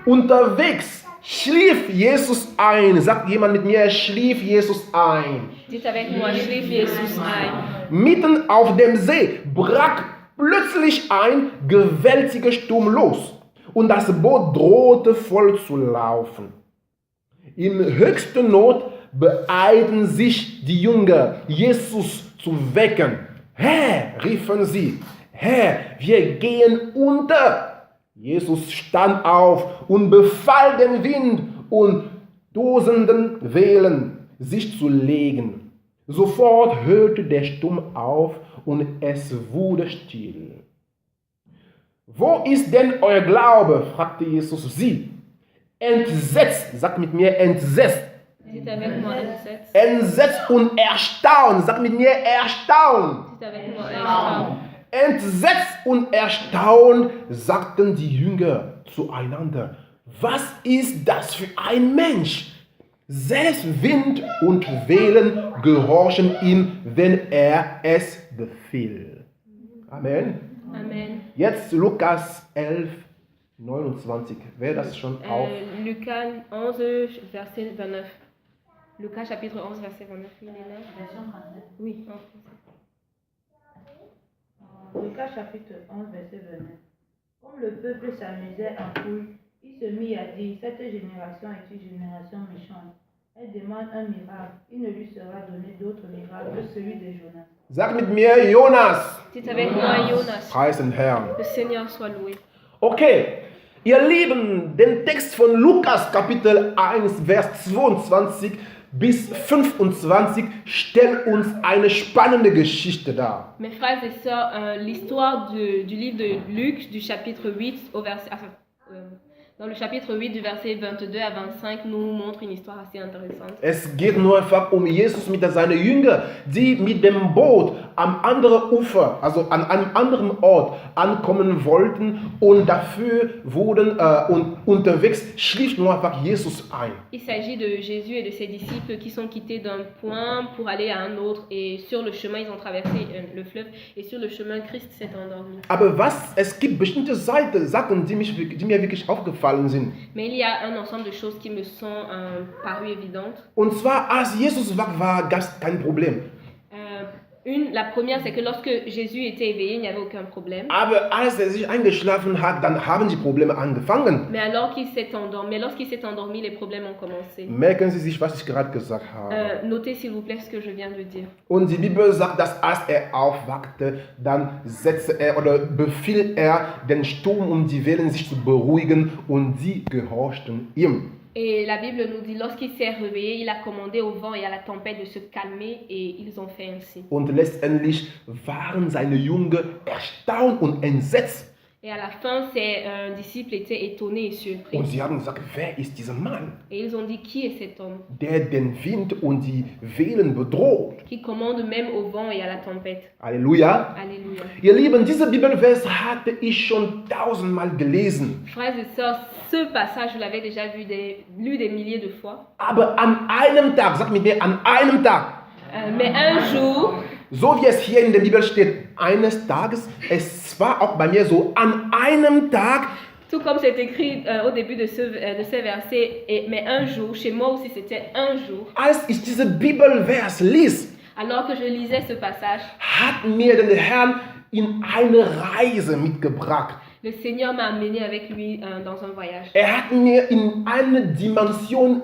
Unterwegs schlief Jesus ein. Sagt jemand mit mir, schlief Jesus ein. Dites avec moi, schlief Jesus ein. Mitten auf dem See brach plötzlich ein gewaltiger Sturm los und das Boot drohte voll zu laufen. In höchster Not beeilten sich die Jünger, Jesus zu wecken. Herr, riefen sie, Herr, wir gehen unter. Jesus stand auf und befahl den Wind und tosenden Wellen, sich zu legen. Sofort hörte der Sturm auf und es wurde still. Wo ist denn euer Glaube? Fragte Jesus sie. Entsetzt, sagt mit mir, entsetzt. Dites avec moi entsetzt. Entsetzt und erstaunt, sagt mit mir, erstaunt. Dites avec moi erstaunt. Entsetzt und erstaunt sagten die Jünger zueinander, was ist das für ein Mensch? Selbst Wind und Wellen gehorchen ihm, wenn er es befiehlt. Amen. Amen. Jetzt Lukas 11, 29. Wer das schon auf? Lucas 11, verset 29. Lucas chapitre 11, verset 29. Il est là. Version française. Oui, en français. Lucas chapitre 11, verset 29. Comme le peuple s'amusait en foule, il se mit à dire, cette génération est une génération méchante. Elle demande un miracle. Il ne lui sera donné d'autre miracle que celui de Jonas. Sag mit mir Jonas. Dites avec moi, Jonas. Preis den Herrn. Le Seigneur soit loué. Okay, ihr Lieben, den Text von Lukas Kapitel 1, Vers 22 bis 25 stellt uns eine spannende Geschichte dar. Mes frères et sœurs, l'histoire du livre de Luc, du chapitre 8 au verset... dans le chapitre 8 du verset 22 à 25 nous montre une histoire assez intéressante. Es geht nur einfach Jesus mit seinen Jüngern, die mit dem Boot am anderen Ufer, also an einem anderen Ort ankommen wollten und dafür wurden unterwegs schlief nur einfach Jesus ein. Il s'agit de Jésus et de ses disciples qui sont quittés d'un point pour aller à un autre et sur le chemin ils ont traversé le fleuve et sur le chemin Christ s'est endormi. Aber es gibt bestimmte Sachen, die mir wirklich aufgefallen sind. Mais il y a un ensemble de choses qui me sont parues évidentes. Und zwar, als Jesus war, gab es kein Problem. La première, c'est que lorsque Jésus était éveillé, il n'y avait aucun problème. Aber als sich eingeschlafen hat, dann haben die Probleme angefangen. Mais lorsqu'il s'est endormi, les problèmes ont commencé. Merken Sie sich, was ich gerade gesagt habe. Notez s'il vous plaît ce que je viens de dire. Und die Bibel sagt, dass als er aufwachte, dann befiehlt er den Sturm, um die Wellen sich zu beruhigen, und sie gehorchten ihm. Et la Bible nous dit, lorsqu'il s'est réveillé, il a commandé au vent et à la tempête de se calmer et ils ont fait ainsi. Und letztendlich waren seine Jünger erstaunt und entsetzt. Et à la fin, ses disciples étaient étonnés et surpris. Und sie haben gesagt, wer ist dieser Mann, Et ils ont dit, qui est cet homme der den Wind und die Wellen bedroht? qui commande même au vent et à la tempête? Halleluja. Alléluia. Ihr Lieben, diese Bibelvers hatte ich schon 1000-mal gelesen. Frères et sœurs, ce passage, je l'avais déjà lu des milliers de fois. Aber an einem Tag, sag mit mir, an einem Tag, Mais un jour, so wie es hier in der Bibel steht, eines Tages, es war auch bei mir so, an einem Tag, tout comme c'est écrit au début de ce verset, mais un jour, chez moi aussi c'était un jour, als ich diese Bibelvers lies, alors que je lisais ce passage, hat mir der Herr in eine Reise mitgebracht. le Seigneur m'a amené avec lui dans un voyage. Er hat mir in eine Dimension,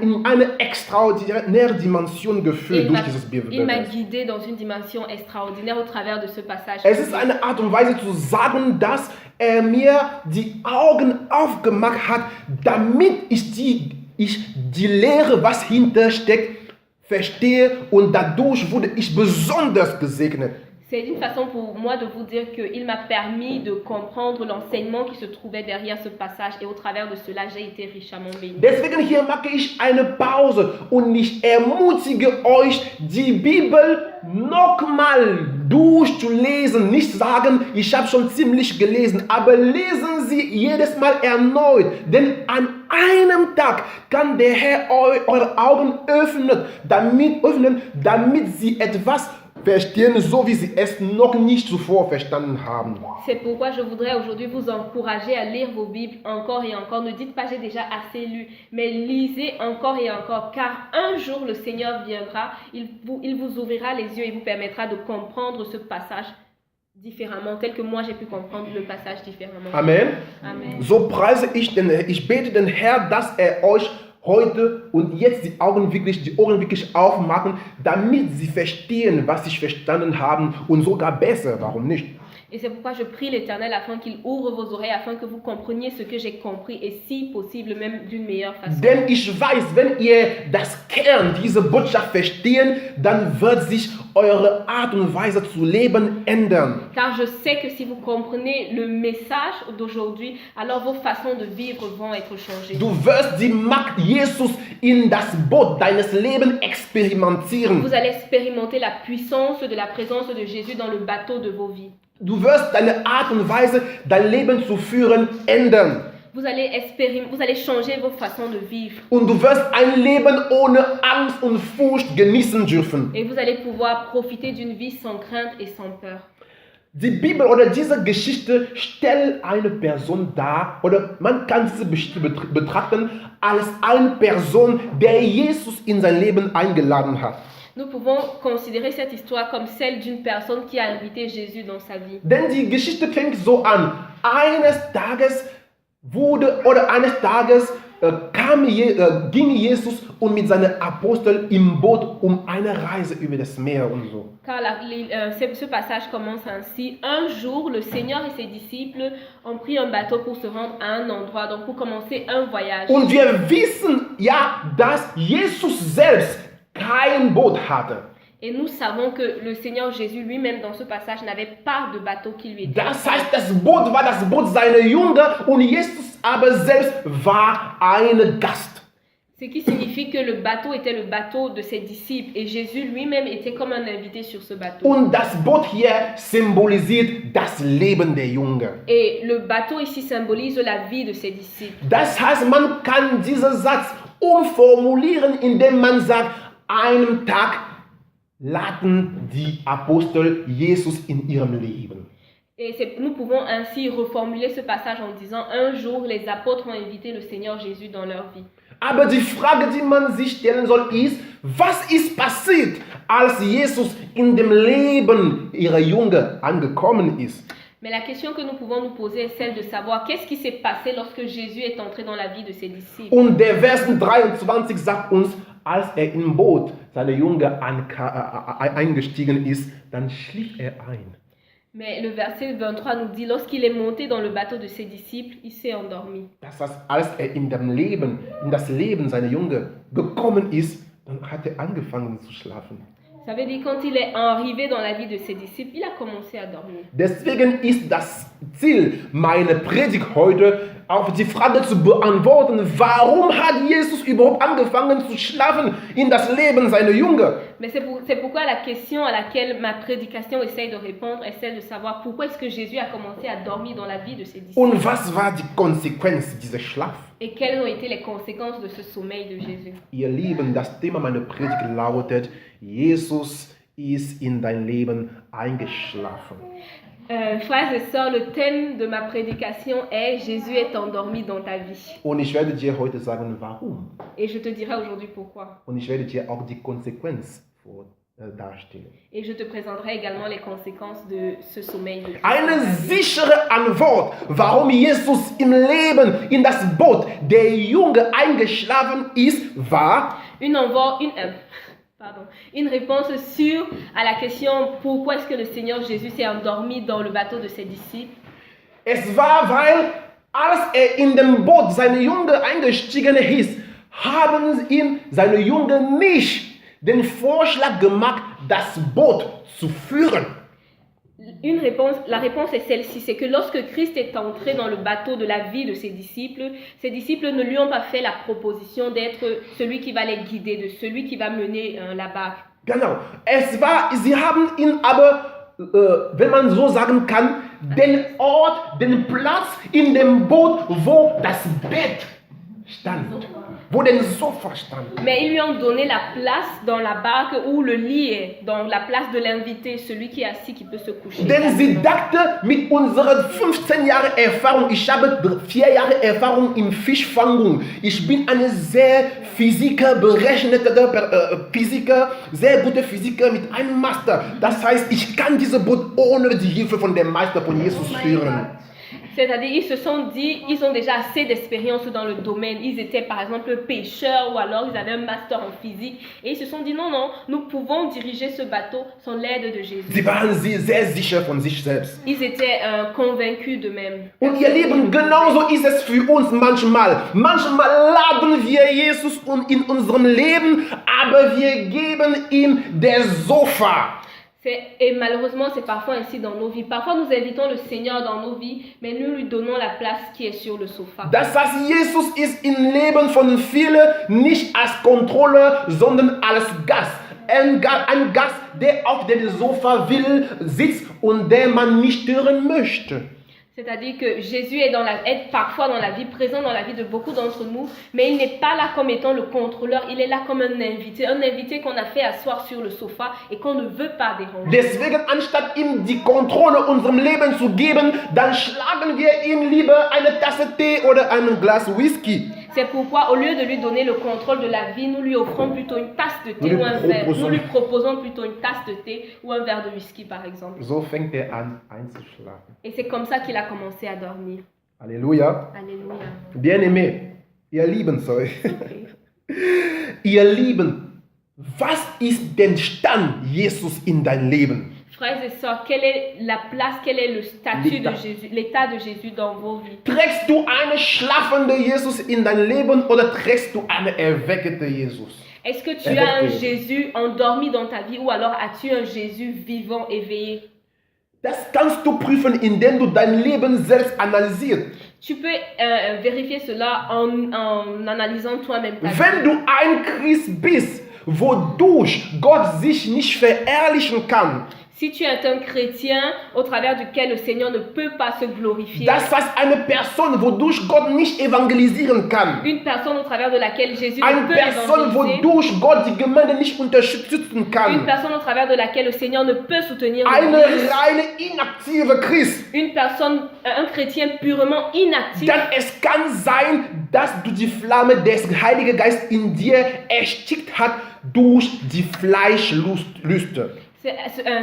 in eine extraordinaire Dimension geführt durch dieses Il m'a Bibelvers. guidé dans une dimension extraordinaire au travers de ce passage. Es ist eine Art und Weise zu sagen, dass er mir die Augen aufgemacht hat, damit ich die Lehre, was hintersteckt, verstehe, und dadurch wurde ich besonders gesegnet. C'est une façon pour moi de vous dire qu'il m'a permis de comprendre l'enseignement qui se trouvait derrière ce passage et au travers de cela, j'ai été richement béni. Deswegen hier mache ich eine Pause und ich ermutige euch, die Bibel nochmal durchzulesen. Nicht sagen, ich habe schon ziemlich gelesen, aber lesen Sie jedes Mal erneut. Denn an einem Tag kann der Herr eure Augen öffnen, damit Sie etwas verstehen, so wie sie es noch nicht zuvor verstanden haben. C'est pourquoi je voudrais aujourd'hui vous encourager à lire vos Bibles encore et encore. Ne dites pas j'ai déjà assez lu, mais lisez encore et encore, car un jour le Seigneur viendra, il vous ouvrira les yeux et vous permettra de comprendre ce passage différemment, tel que moi j'ai pu comprendre le passage différemment. Amen. Amen. So preise ich bete den Herr, dass er euch heute und jetzt die Ohren wirklich aufmachen, damit sie verstehen, was sie verstanden haben, und sogar besser, warum nicht? Et c'est pourquoi je prie l'Éternel afin qu'il ouvre vos oreilles, afin que vous compreniez ce que j'ai compris et si possible même d'une meilleure façon. Denn ich weiß, wenn ihr das Kern dieser Botschaft verstehen, dann wird sich eure Art und Weise zu leben ändern. Car je sais que si vous comprenez le message d'aujourd'hui, alors vos façons de vivre vont être changées. Du wirst die Macht Jesus in das Boot deines Lebens experimentieren. Vous allez expérimenter la puissance de la présence de Jésus dans le bateau de vos vies. du wirst deine Art und Weise, dein Leben zu führen, ändern. Vous allez changer vos façons de vivre. Und du wirst ein Leben ohne Angst und Furcht genießen dürfen. Et vous allez pouvoir profiter d'une vie sans crainte et sans peur. Die Bibel oder diese Geschichte stellt eine Person dar, oder man kann diese Geschichte betrachten als eine Person, der Jesus in sein Leben eingeladen hat. Nous pouvons considérer cette histoire comme celle d'une personne qui a invité Jésus dans sa vie. Denn die Geschichte fängt so an. Eines Tages ging Jesus und mit seinen Aposteln im Boot eine Reise über das Meer und so. Car ce passage commence ainsi. Un jour, le Seigneur et ses disciples ont pris un bateau pour se rendre à un endroit, donc pour commencer un voyage. Und wir wissen ja, dass Jesus selbst kein Boot hatte. Et nous savons que le Seigneur Jésus lui-même dans ce passage n'avait pas de bateau qui lui était. Das heißt, das Boot war das Boot seiner Jünger und Jesus aber selbst war ein Gast. Ce qui signifie que le bateau était le bateau de ses disciples et Jésus lui-même était comme un invité sur ce bateau. Und das Boot hier symbolisiert das Leben der Jünger. Et le bateau ici symbolise la vie de ses disciples. Das heißt, man kann diesen Satz umformulieren, indem man sagt, einem Tag laden die Apostel Jesus in ihrem Leben. Et nous pouvons ainsi reformuler ce passage en disant un jour les apôtres ont invité le Seigneur Jésus dans leur vie. Aber die Frage, die man sich stellen soll, ist, was ist passiert, als Jesus in dem Leben ihrer Jünger angekommen ist? Mais la question que nous pouvons nous poser est celle de savoir qu'est-ce qui s'est passé lorsque Jésus est entré dans la vie de ses disciples. Und der Vers 23 sagt uns, als im Boot seine Jünger eingestiegen ist, dann schlief ein. Mais le verset 23 nous dit, lorsqu'il est monté dans le bateau de ses disciples, il s'est endormi. Das heißt, als in das Leben seiner Jünger gekommen ist, dann hat angefangen zu schlafen. Ça veut dire quand il est arrivé dans la vie de ses disciples, il a commencé à dormir. Deswegen ist das Ziel meiner Predigt heute, auf die Frage zu beantworten, warum hat Jesus überhaupt angefangen zu schlafen in das Leben seiner Jünger? Mais c'est pourquoi la question à laquelle ma prédication essaye de répondre est celle de savoir pourquoi est-ce que Jésus a commencé à dormir dans la vie de ses disciples. Und was war die Konsequenz dieser Schlaf? Et quelles ont été les conséquences de ce sommeil de Jésus? Ihr Lieben, das Thema meiner Predigt lautet, Jesus ist in dein Leben eingeschlafen. Frères et sœurs, le thème de ma prédication est Jésus est endormi dans ta vie. Und ich werde dir heute sagen, warum. Et je te dirai aujourd'hui pourquoi. Und ich werde dir auch die Konsequenz darstellen. Et je te présenterai également les conséquences de ce sommeil. Eine sichere Antwort, warum Jesus im Leben in das Boot der Jünger eingeschlafen ist, war une réponse sûre à la question pourquoi est-ce que le Seigneur Jésus s'est endormi dans le bateau de ses disciples. Es war, weil als in dem Boot seine Jünger eingestiegen ist, haben ihm seine Jünger nicht den Vorschlag gemacht, das Boot zu führen. La réponse est celle-ci, c'est que lorsque Christ est entré dans le bateau de la vie de ses disciples ne lui ont pas fait la proposition d'être celui qui va les guider, de celui qui va mener la barque. Genau, sie haben ihn aber, wenn man so sagen kann, den Ort, den Platz in dem Boot, wo das Bett stand. Wo der Sofa stand. Mais ils lui ont donné la place dans la barque où le lit est, dans la place de l'invité, celui qui est assis, qui peut se coucher. Denn sie dachte, mit unserer 15 Jahre Erfahrung, ich habe 4 Jahre Erfahrung in Fischfangung. Ich bin eine sehr sehr gute Physiker mit einem Master. Das heißt, ich kann dieses Boot ohne die Hilfe von dem Meister von Jesus führen. C'est-à-dire, ils se sont dit, ils ont déjà assez d'expérience dans le domaine. Ils étaient par exemple pêcheurs ou alors ils avaient un master en physique. Et ils se sont dit, non, nous pouvons diriger ce bateau sans l'aide de Jésus. Sie waren sehr sicher von sich selbst. Ils étaient convaincus d'eux-mêmes. Und ihr Lieben, genauso ist es für uns manchmal. Manchmal laden wir Jesus in unserem Leben, aber wir geben ihm das Sofa. Et malheureusement, c'est parfois ainsi dans nos vies. Parfois, nous invitons le Seigneur dans nos vies, mais nous lui donnons la place qui est sur le sofa. Das heißt, Jesus ist im Leben von vielen nicht als Controller, sondern als Gast. ein Gast, der auf dem Sofa sitzt und der man nicht stören möchte. C'est-à-dire que Jésus est parfois dans la vie, présent dans la vie de beaucoup d'entre nous, mais il n'est pas là comme étant le contrôleur, il est là comme un invité qu'on a fait asseoir sur le sofa et qu'on ne veut pas déranger. Deswegen, anstatt ihm die Kontrolle unserem Leben zu geben, dann schlagen wir ihm lieber eine Tasse Tee oder ein Glas Whisky. C'est pourquoi, au lieu de lui donner le contrôle de la vie, nous lui offrons plutôt une tasse de thé ou un verre. Nous lui proposons plutôt une tasse de thé ou un verre de whisky, par exemple. So fängt er an einzuschlafen. Et c'est comme ça qu'il a commencé à dormir. Alléluia. Alléluia. Bien-aimés, ihr Lieben, sorry. Okay. Ihr Lieben, was ist denn Stand Jesus in dein Leben? Frères et sœurs, quelle est la place, quel est le statut de Jésus, l'état de Jésus dans vos vies? Trägst du einen schlafenden Jesus in dein Leben oder trägst du einen erweckten Jesus? Est-ce que tu as un Jésus endormi dans ta vie ou alors as-tu un Jésus vivant, éveillé? Das kannst du prüfen, indem du dein Leben selbst analysierst. Tu peux vérifier cela en analysant toi-même ta vie. Wenn du ein Christ bist, wodurch Gott sich nicht verherrlichen kann, si tu es un chrétien au travers duquel le Seigneur ne peut pas se glorifier, das heißt eine Person, wodurch Gott nicht evangelisieren kann, une personne au travers de laquelle Jésus ne eine peut Person, évangéliser, wodurch Gott die Gemeinde nicht unterstützen une kann, personne au travers de laquelle le Seigneur ne peut soutenir eine l'Église, reine inaktive Christ, une personne, un chrétien purement inactif, dann es kann sein, dass du die Flamme des Heiligen Geistes in dir erstickt hat durch die Fleischlüste.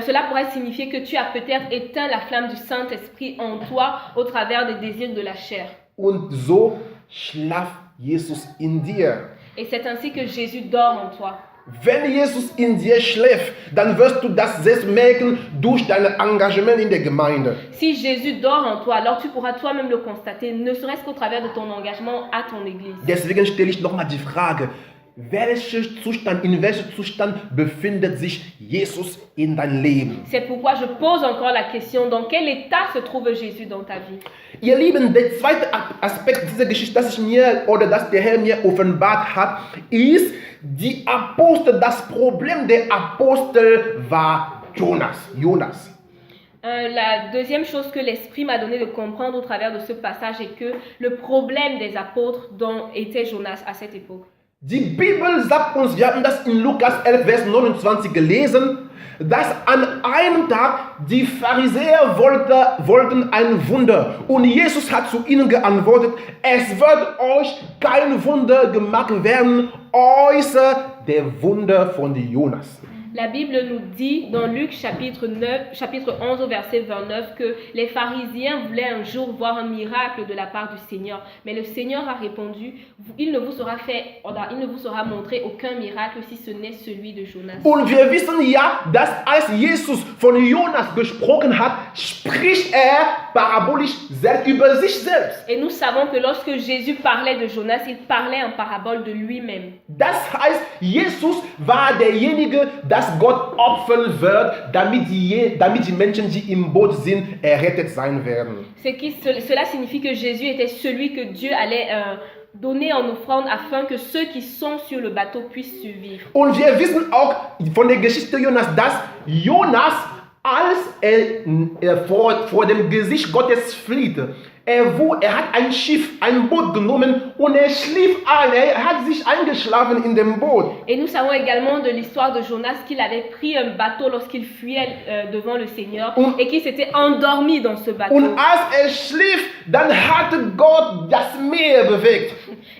Cela pourrait signifier que tu as peut-être éteint la flamme du Saint-Esprit en toi au travers des désirs de la chair. Und so schlaft Jesus in dir. Et c'est ainsi que Jésus dort en toi. Wenn Jesus in dir schläft, dann wirst du das selbst merken durch dein Engagement in der Gemeinde. Si Jésus dort en toi, alors tu pourras toi-même le constater, ne serait-ce qu'au travers de ton engagement à ton église. Deswegen stelle ich nochmal die Frage, in welchem Zustand befindet sich Jesus in dein Leben? C'est pourquoi je pose encore la question, dans quel état se trouve Jésus dans ta vie? Ihr Lieben, der zweite Aspekt dieser Geschichte, das der Herr mir offenbart hat, ist, die Apostel, das Problem der Apostel war Jonas. La deuxième chose que l'Esprit m'a donné de comprendre au travers de ce passage est que le problème des apôtres dont était Jonas à cette époque. Die Bibel sagt uns, wir haben das in Lukas 11, Vers 29 gelesen, dass an einem Tag die Pharisäer wollten ein Wunder. Und Jesus hat zu ihnen geantwortet, es wird euch kein Wunder gemacht werden, außer der Wunder von Jonas. La Bible nous dit dans Luc chapitre 11 au verset 29 que les pharisiens voulaient un jour voir un miracle de la part du Seigneur. Mais le Seigneur a répondu, il ne vous sera montré aucun miracle si ce n'est celui de Jonas. Und wir wissen ja, dass als Jesus von Jonas gesprochen hat, spricht parabolisch über sich selbst. Et nous savons que lorsque Jésus parlait de Jonas, il parlait en parabole de lui-même. Das heißt, Jesus war derjenige, dass Gott opfern wird, damit die Menschen, die im Boot sind, errettet sein werden. Cela signifie que Jésus était celui que Dieu allait donner en offrande afin que ceux qui sont sur le bateau puissent survivre. Und wir wissen auch von der Geschichte Jonas, dass Jonas, als er vor dem Gesicht Gottes flieht, er hat ein Boot genommen und er schlief ein, er hat sich eingeschlafen in dem Boot. Et nous savons également de l'histoire de Jonas qu'il avait pris un bateau lorsqu'il fuyait devant le Seigneur et qu'il s'était endormi dans ce bateau. Und als er schlief, dann hatte Gott das Meer bewegt.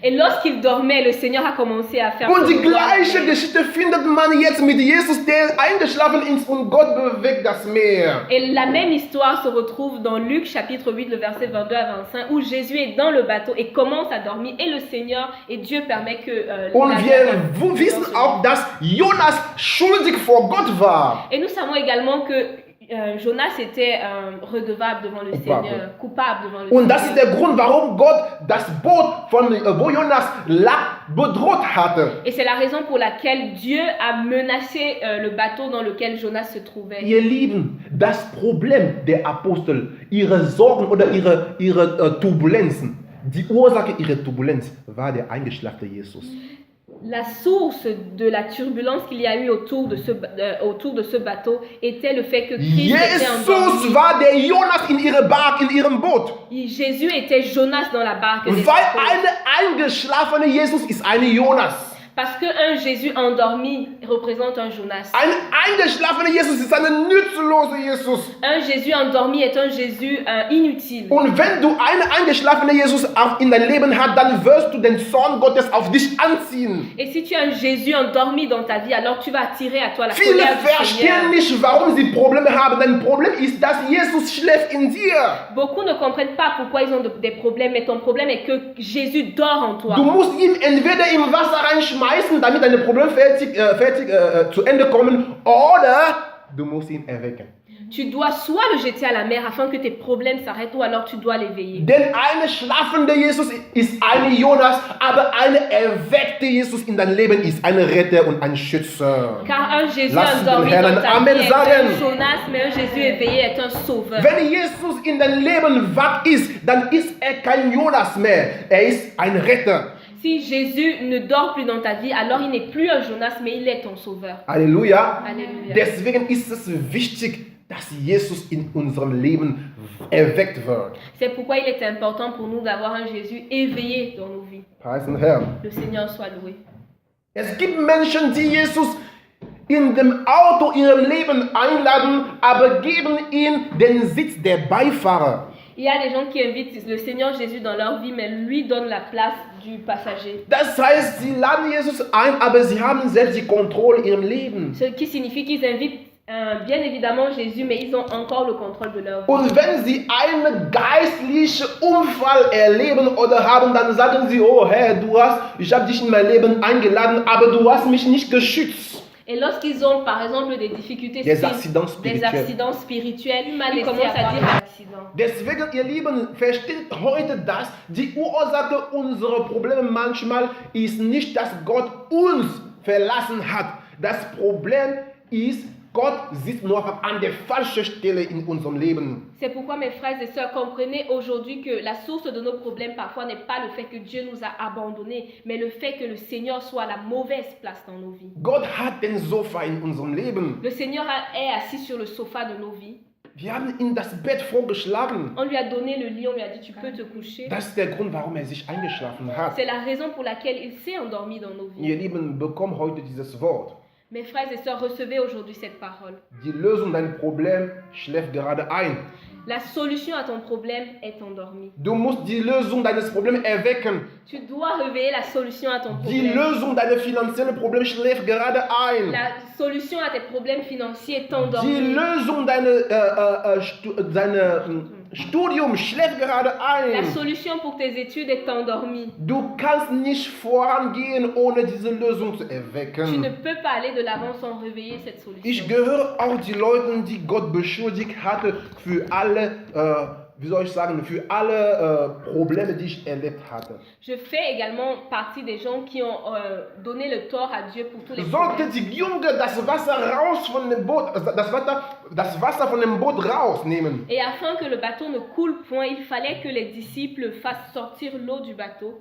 Et lorsqu'il dormait, le Seigneur a commencé à faire. Und die gleiche Geschichte findet man jetzt mit Jesus, der eingeschlafen ist und Gott bewegt das Meer. Et la même histoire se retrouve dans Luc chapitre 8, le verset 22 à 25, où Jésus est dans le bateau et commence à dormir et le Seigneur et Dieu permet que... und wir wissen auch, dass Jonas schuldig vor Gott war. Et nous savons également que Jonas était redevable devant le Seigneur, coupable devant le Seigneur. Und das ist der Grund, warum Gott das Boot, wo Jonas lag, bedroht hatte. Et c'est la raison pour laquelle Dieu a menacé le bateau dans lequel Jonas se trouvait. Ihr Lieben, das Problem der Apostel, ihre Sorgen oder ihre Turbulenzen, die Ursache ihrer Turbulenz war der eingeschlafene Jesus. La source de la turbulence qu'il y a eu autour de ce bateau était le fait que Christ était endormi. Jesus war der Jonas in ihrem Boot. Jésus était Jonas dans la barque. des Weil disciples. ein eingeschlafener Jesus ist ein Jonas. Parce qu'un Jésus endormi représente un Jonas. Ein eingeschlafener Jesus ist ein nutzloser Jesus. Un Jésus endormi est un Jésus inutile. Und wenn du einen eingeschlafenen Jesus in dein Leben hast, dann wirst du den Zorn Gottes auf dich anziehen. Et si tu as un Jésus endormi dans ta vie, alors tu vas attirer à toi la Viele colère du verstehen Seigneur. nicht, warum sie Probleme haben. Dein Problem ist, dass Jesus schläft in dir. Beaucoup ne comprennent pas pourquoi ils ont des problèmes, mais ton problème est que Jésus dort en toi. Du musst ihn entweder im Wasser reinschmeißen, damit deine Probleme zu Ende kommen, oder du musst ihn erwecken. Tu dois soit le jeter à la mer afin que tes problèmes s'arrêtent, ou alors tu dois l'éveiller. Denn ein schlafender Jesus ist ein Jonas, aber ein erweckter Jesus in dein Leben ist ein Retter und ein Schützer. Car un Jésus Lass endormi den Herrn dans ta Amen vie est sagen. un Jonas, mais un Jésus éveillé est un sauveur. Wenn Jesus in dein Leben wach ist, dann ist er kein Jonas mehr, er ist ein Retter. Si Jésus ne dort plus dans ta vie, alors il n'est plus un Jonas, mais il est ton sauveur. Halleluja. Alléluia. Deswegen ist es wichtig, dass Jesus in unserem Leben erweckt wird. C'est pourquoi il est important pour nous d'avoir un Jésus éveillé dans nos vies. Preis den Herrn. Le Seigneur soit loué. Es gibt Menschen, die Jesus in dem Auto ihrem Leben einladen, aber geben ihm den Sitz der Beifahrer. Il y a des gens qui invitent le Seigneur Jésus dans leur vie, mais lui donne la place du passager. Das heißt, sie laden Jesus ein, aber sie haben selbst die Kontrolle in ihrem Leben. Ce qui signifie qu'ils invitent bien évidemment Jésus, mais ils ont encore le contrôle de leur vie. Und wenn sie einen geistlichen Unfall erleben oder haben, dann sagen sie, oh Herr, ich habe dich in mein Leben eingeladen, aber du hast mich nicht geschützt. Et lorsqu'ils ont par exemple des difficultés Des accidents spirituels, ils commencent à dire accident. Deswegen, ihr Lieben, versteht heute das, die Ursache unserer Probleme manchmal ist nicht, dass Gott uns verlassen hat. Das Problem ist, Gott sitzt nur an der falschen Stelle in unserem Leben. C'est pourquoi mes frères et sœurs, comprenez aujourd'hui que la source de nos problèmes parfois n'est pas le fait que Dieu nous a abandonnés, mais le fait que le Seigneur soit à la mauvaise place dans nos vies. Gott hat den Sofa in unserem Leben. Le Seigneur est assis sur le sofa de nos vies. Wir haben ihm das Bett vorgeschlagen. On lui a donné le lit, on lui a dit tu peux te coucher. Das ist der Grund, warum er sich eingeschlafen hat. C'est la raison pour laquelle il s'est endormi dans nos vies. Ihr Lieben, bekommt heute dieses Wort. Mes frères et sœurs, recevez aujourd'hui cette parole. Die Lösung deines Problems schläft gerade ein. La solution à ton problème est endormie. Du musst die Lösung deines Problems erwecken. Tu dois réveiller la solution à ton Die problème. Lösung deines finanziellen Problems schläft gerade ein. La solution à tes problèmes financiers est Die endormie. Lösung deines Studiums schläft gerade La ein. solution pour tes études est endormie. Du kannst nicht vorangehen, ohne diese Lösung zu Tu ne erwecken. peux pas aller de l'avant sans réveiller cette Ich solution. gehöre auch die Leute, die Gott beschuldigt hatte für alle, für alle Probleme, die ich erlebt hatte. Je fais également partie des gens qui ont donné le tort à Dieu pour tous les Sollte problèmes. die Jünger das Wasser raus von dem Boot, das Wasser von dem Boot rausnehmen. Et afin que le bateau ne coule point, il fallait que les disciples fassent sortir l'eau du bateau.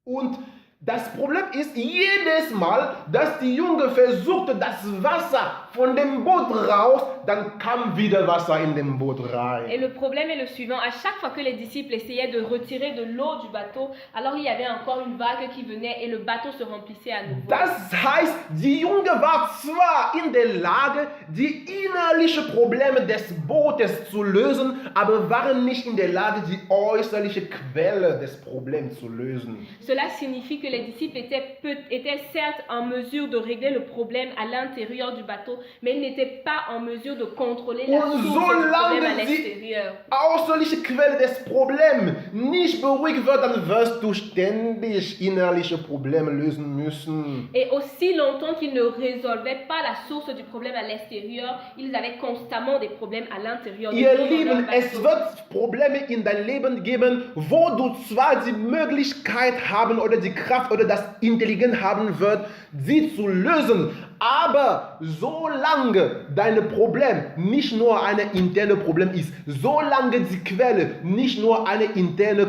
Und das Problem ist, jedes Mal, dass die Jünger versuchten, das Wasser von dem Boot raus, dann kam wieder Wasser in dem Boot Et rein. le problème est le suivant, à chaque fois que les disciples essayaient de retirer de l'eau du bateau, alors il y avait encore une vague qui venait et le bateau se remplissait à nouveau. Das heißt, die Jünger waren zwar in der Lage, die innerlichen Probleme des Bootes zu lösen, aber waren nicht in der Lage, die äußerliche Quelle des Problems zu lösen. Cela signifie que les disciples étaient certes en mesure de régler le problème à l'intérieur du bateau, mais ils n'étaient pas en mesure de contrôler la source du problème à l'extérieur. Äußerliche Quelle des Problems nicht beruhigt wird, dann wirst du ständig innerliche Probleme lösen müssen. Et aussi longtemps qu'ils ne résolvaient pas la source du problème à l'extérieur, ils avaient constamment des problèmes à l'intérieur. Ihr dans leur Lieben, bateau. es wird Probleme in dein Leben geben, wo du zwar die Möglichkeit haben oder die Kraft oder das Intelligenz haben wird, sie zu lösen, Aber solange dein Problem nicht nur ein internes Problem ist, solange die Quelle nicht nur eine interne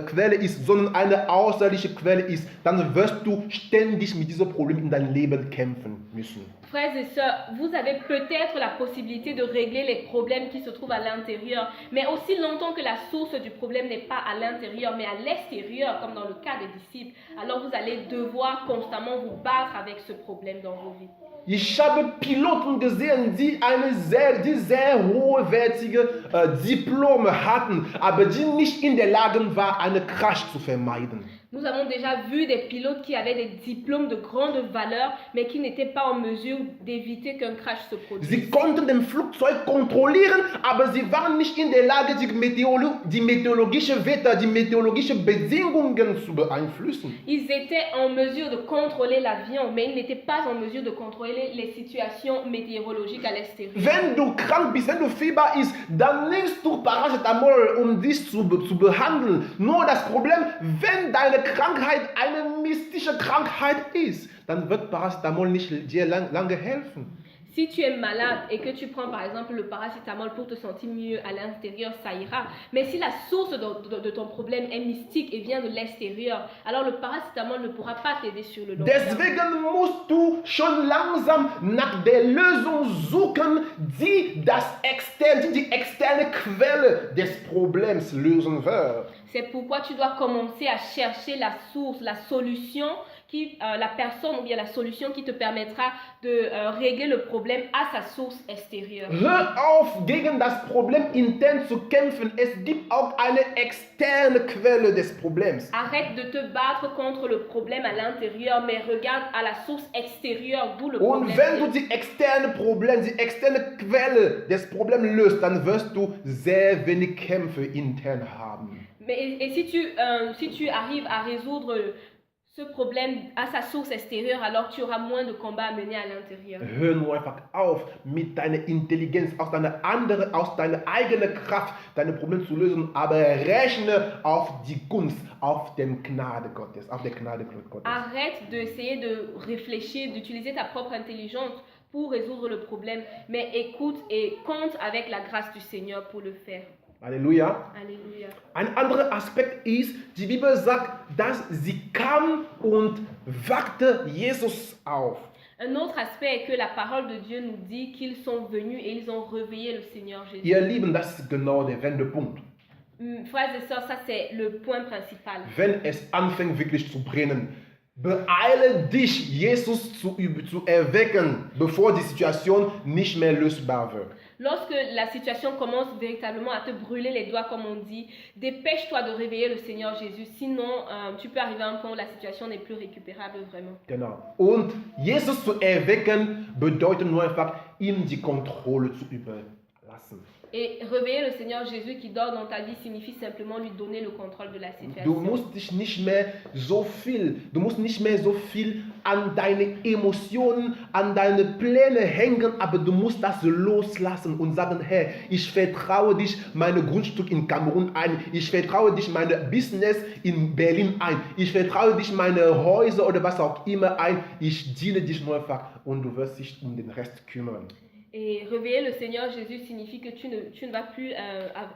Quelle ist, sondern eine äußerliche Quelle ist, dann wirst du ständig mit diesem Problem in deinem Leben kämpfen müssen. Frères et sœurs, vous avez peut-être la possibilité de régler les problèmes qui se trouvent à l'intérieur, mais aussi longtemps que la source du problème n'est pas à l'intérieur, mais à l'extérieur, comme dans le cas des disciples, alors vous allez devoir constamment vous battre avec ce problème dans vos vies. Ich habe Piloten gesehen, die sehr hochwertige Diplome hatten, aber die nicht in der Lage waren, einen Crash zu vermeiden. Nous avons déjà vu des pilotes qui avaient des diplômes de grande valeur, mais qui n'étaient pas en mesure d'éviter qu'un crash se produise. Sie konnten den Flugzeug kontrollieren, aber sie waren nicht in der Lage, die meteorologische Wetter, die meteorologischen Bedingungen zu beeinflussen. Ils étaient en mesure de contrôler l'avion, mais ils n'étaient pas en mesure de contrôler les situations météorologiques à l'extérieur. Wenn du krank bist, wenn du Fieber ist, dann nimmst du Paracetamol, um dich zu behandeln. Nur das Problem, wenn deine Krankheit eine mystische Krankheit ist, dann wird Paracetamol nicht dir lange helfen. Si tu es malade et que tu prends par exemple le paracétamol pour te sentir mieux à l'intérieur, ça ira. Mais si la source de ton problème est mystique et vient de l'extérieur, alors le paracétamol ne pourra pas t'aider sur le long terme. Deswegen musst du schon langsam nach der Lösung suchen, die die externe Quelle des Problems lösen wird. C'est pourquoi tu dois commencer à chercher la source, la solution, la personne ou bien la solution qui te permettra de régler le problème à sa source extérieure. Hör auf, gegen das Problem intern zu kämpfen. Es gibt auch eine externe Quelle des Problems. Arrête de te battre contre le problème à l'intérieur, mais regarde à la source extérieure d'où le Und problème wenn vient. du die externe Quelle des Problems löst, dann wirst du sehr wenig Kämpfe intern haben. Mais, et si tu arrives à résoudre ce problème à sa source extérieure, alors tu auras moins de combats à mener à l'intérieur. Hör nur einfach auf, mit deiner Intelligenz, aus deiner eigenen Kraft, deine Probleme zu lösen, aber rechne auf die Gunst, auf der Gnade Gottes. Arrête d'essayer de réfléchir, d'utiliser ta propre intelligence pour résoudre le problème, mais écoute et compte avec la grâce du Seigneur pour le faire. Halleluja. Alléluia. Ein anderer Aspekt ist, die Bibel sagt, dass sie kam und wachte Jesus auf. Un autre aspect est que la parole de Dieu nous dit qu'ils sont venus et ils ont réveillé le Seigneur Jésus. Ihr Lieben, das ist genau der Wendepunkt. Frères et sœurs, ça c'est le point principal. Wenn es anfängt wirklich zu brennen, beeile dich, Jesus zu erwecken, bevor die Situation nicht mehr lösbar wird. Lorsque la situation commence véritablement à te brûler les doigts, comme on dit, dépêche-toi de réveiller le Seigneur Jésus. Sinon, tu peux arriver à un point où la situation n'est plus récupérable vraiment. Genau. Und Jesus zu erwecken bedeutet nur einfach, ihm die Kontrolle zu überlassen. Et réveiller le Seigneur Jésus qui dort dans ta vie signifie simplement lui donner le contrôle de la Du situation. musst nicht mehr so viel an deine Emotionen, an deine Pläne hängen, aber du musst das loslassen und sagen, Herr, ich vertraue dich meine Grundstück in Kamerun ein, ich vertraue dich meine Business in Berlin ein, ich vertraue dich meine Häuser oder was auch immer ein, ich diene dich nur einfach und du wirst dich um den Rest kümmern. Et réveiller le Seigneur Jésus signifie que tu ne vas plus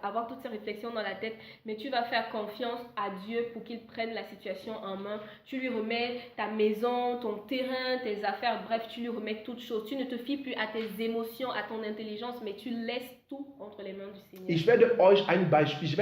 avoir toutes ces réflexions dans la tête, mais tu vas faire confiance à Dieu pour qu'il prenne la situation en main. Tu lui remets ta maison, ton terrain, tes affaires, bref, tu lui remets toutes choses. Tu ne te fies plus à tes émotions, à ton intelligence, mais tu laisses tout entre les mains du Seigneur. Ich werde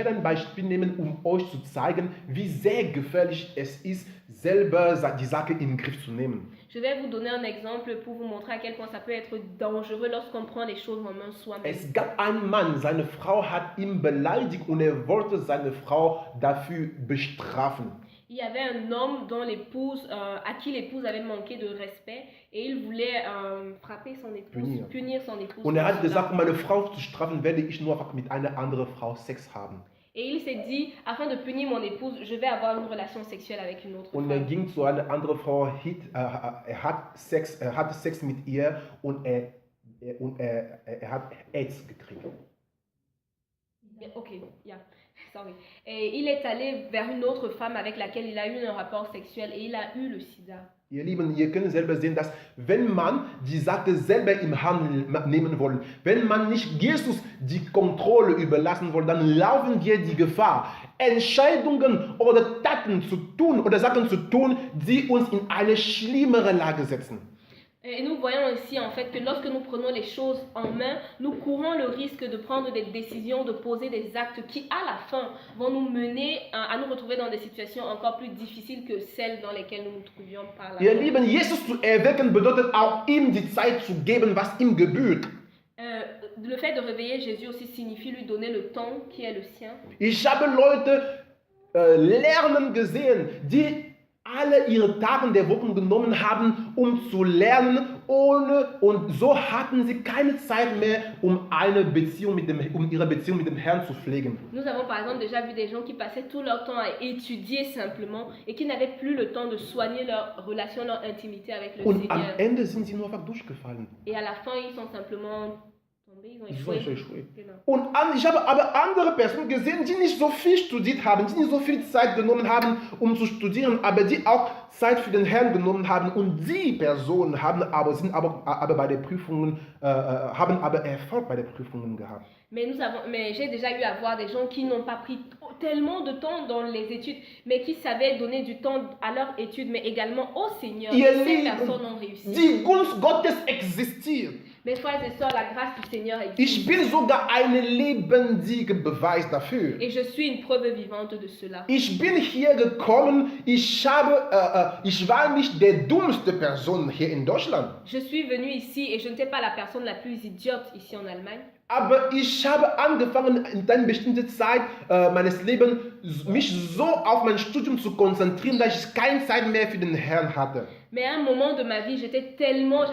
ein Beispiel nehmen, um euch zu zeigen, wie sehr gefährlich es ist, selber die Sache in den Griff zu nehmen. Je vais vous donner un exemple pour vous montrer à quel point ça peut être dangereux lorsqu'on prend les choses en main soi-même. Es gab einen Mann, seine Frau hat ihn beleidigt und wollte seine Frau dafür bestrafen. Il y avait un homme dont à qui l'épouse avait manqué de respect et il voulait frapper son épouse, punir son épouse. Und hat gesagt, um meine Frau zu strafen, werde ich nur mit einer anderen Frau Sex haben. Et il s'est dit, afin de punir mon épouse, je vais avoir une relation sexuelle avec une autre Und femme. ging zu einer anderen Frau, hatte Sex mit ihr und er hat AIDS gekriegt. Ok, yeah, sorry. Et il est allé vers une autre femme avec laquelle il a eu un rapport sexuel et il a eu le sida. Ihr Lieben, ihr könnt selber sehen, dass wenn man die Sache selber im Hand nehmen will, wenn man nicht Jesus die Kontrolle überlassen will, dann laufen wir die Gefahr, Entscheidungen oder Taten zu tun oder Sachen zu tun, die uns in eine schlimmere Lage setzen. Et nous voyons ici en fait que lorsque nous prenons les choses en main, nous courons le risque de prendre des décisions, de poser des actes qui à la fin vont nous mener à nous retrouver dans des situations encore plus difficiles que celles dans lesquelles nous nous trouvions par la Ihr Lieben, Jesus zu erwecken bedeutet auch ihm die Zeit zu geben, was ihm gebührt. Le fait de réveiller Jésus aussi signifie lui donner le temps qui est le sien. Ich habe Leute lernen gesehen, die alle ihre Tage der Woche genommen haben, um zu lernen, und so hatten sie keine Zeit mehr, um ihre Beziehung mit dem Herrn zu pflegen. Nous avons par exemple déjà vu des gens qui passaient tout leur temps à étudier simplement et qui n'avaient plus le temps de soigner leur relation, leur intimité avec le Und am Seigneur. Ende sind sie nur einfach durchgefallen. Et à la fin, ils sont simplement tombés, ils ont Sie sind échoué. échoué. Genau. Und ich habe aber andere Personen gesehen, die nicht so viel studiert haben, die nicht so viel Zeit genommen haben, um zu studieren, aber die auch Zeit für den Herrn genommen haben. Und die Personen sind aber bei den Prüfungen, haben aber Erfolg bei den Prüfungen gehabt. Mais j'ai déjà eu à voir des gens qui n'ont pas pris tellement de temps dans les études, mais qui savaient donner du temps à leurs études, mais également au Seigneur. Ihr Et ces Lieben, personnes ont réussi. Die Gunst Gottes existiert. Mes frères et sœurs, la grâce du Seigneur Ich existe. bin sogar ein lebendiger Beweis dafür. Et je suis une preuve vivante de cela. Ich bin hier gekommen, ich war nicht der dummste Person hier in Deutschland. Je suis venue ici et je n'étais pas la personne la plus idiote ici en Allemagne. Aber ich habe angefangen, in einer bestimmten Zeit meines Lebens mich so auf mein Studium zu konzentrieren, dass ich keine Zeit mehr für den Herrn hatte. Mais à un moment de ma vie, j'avais tellement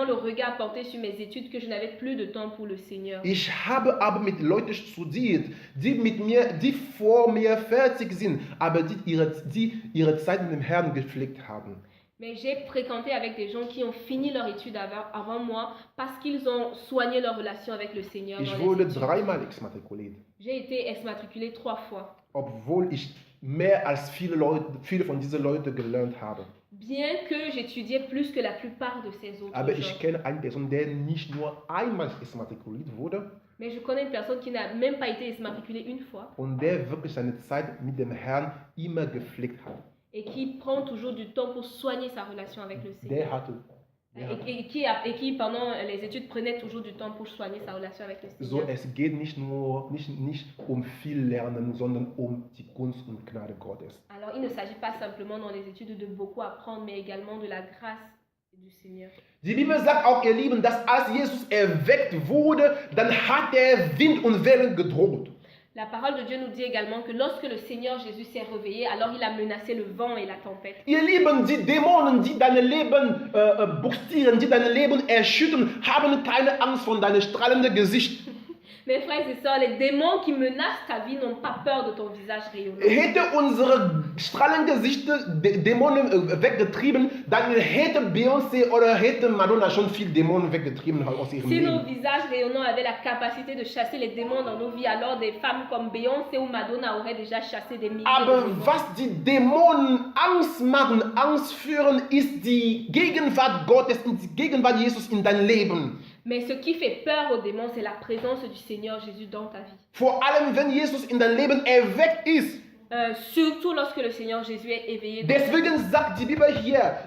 le regard porté sur mes études que je n'avais plus de temps pour le Seigneur. Ich habe aber mit Leuten studiert, die vor mir fertig sind, aber die ihre Zeit mit dem Herrn gepflegt haben. Mais j'ai fréquenté avec des gens qui ont fini leur étude avant moi parce qu'ils ont soigné leur relation avec le Seigneur. Ich dans les wurde études. 3-mal exmatrikuliert, J'ai été exmatriculée 3 fois. obwohl ich mehr als viele von diesen Leuten gelernt habe. Bien que j'étudiais plus que la plupart de ces autres Aber gens. ich kenne eine Person, der nicht nur einmal exmatrikuliert wurde Mais je connais une personne qui n'a même pas été exmatriculée une fois und der wirklich seine Zeit mit dem Herrn immer gepflegt hat. et qui prend toujours du temps pour soigner sa relation avec le Seigneur. Der hatte Et qui, pendant les études, prenait toujours du temps pour soigner sa relation avec le so, Seigneur. es geht nicht viel Lernen, sondern die Gunst und Gnade Gottes. Alors, il ne s'agit pas simplement dans les études de beaucoup apprendre, mais également de la grâce du Seigneur. Die Bibel sagt auch, ihr Lieben, dass als Jesus erweckt wurde, dann hat er Wind und Wellen gedroht. La parole de Dieu nous dit également que lorsque le Seigneur Jésus s'est réveillé, alors il a menacé le vent et la tempête. Ihr Lieben, die Dämonen, die dein Leben buchstieren, die dein Leben erschüttern, haben keine Angst vor deinem strahlenden Gesicht. Mes frères et sœurs, les démons qui menacent ta vie n'ont pas peur de ton visage rayonnant. Hätte unsere strahlenden Gesichter Dämonen weggetrieben, dann hätte Beyoncé oder hätte Madonna schon viel Dämonen weggetrieben aus ihrem Si nos Leben. visages rayonnants avaient la capacité de chasser les démons dans nos vies, alors des femmes comme Beyoncé ou Madonna auraient déjà chassé des milliers de Aber démons. was die Dämonen Angst machen, Angst führen, ist die Gegenwart Gottes und die Gegenwart Jesus in dein Leben. Mais ce qui fait peur aux démons, c'est la présence du Seigneur Jésus dans ta vie. Vor allem, wenn Jesus in dein Leben erweckt ist. Surtout lorsque le Seigneur Jésus est éveillé. dans ta vie. Deswegen sagt die Bibel hier,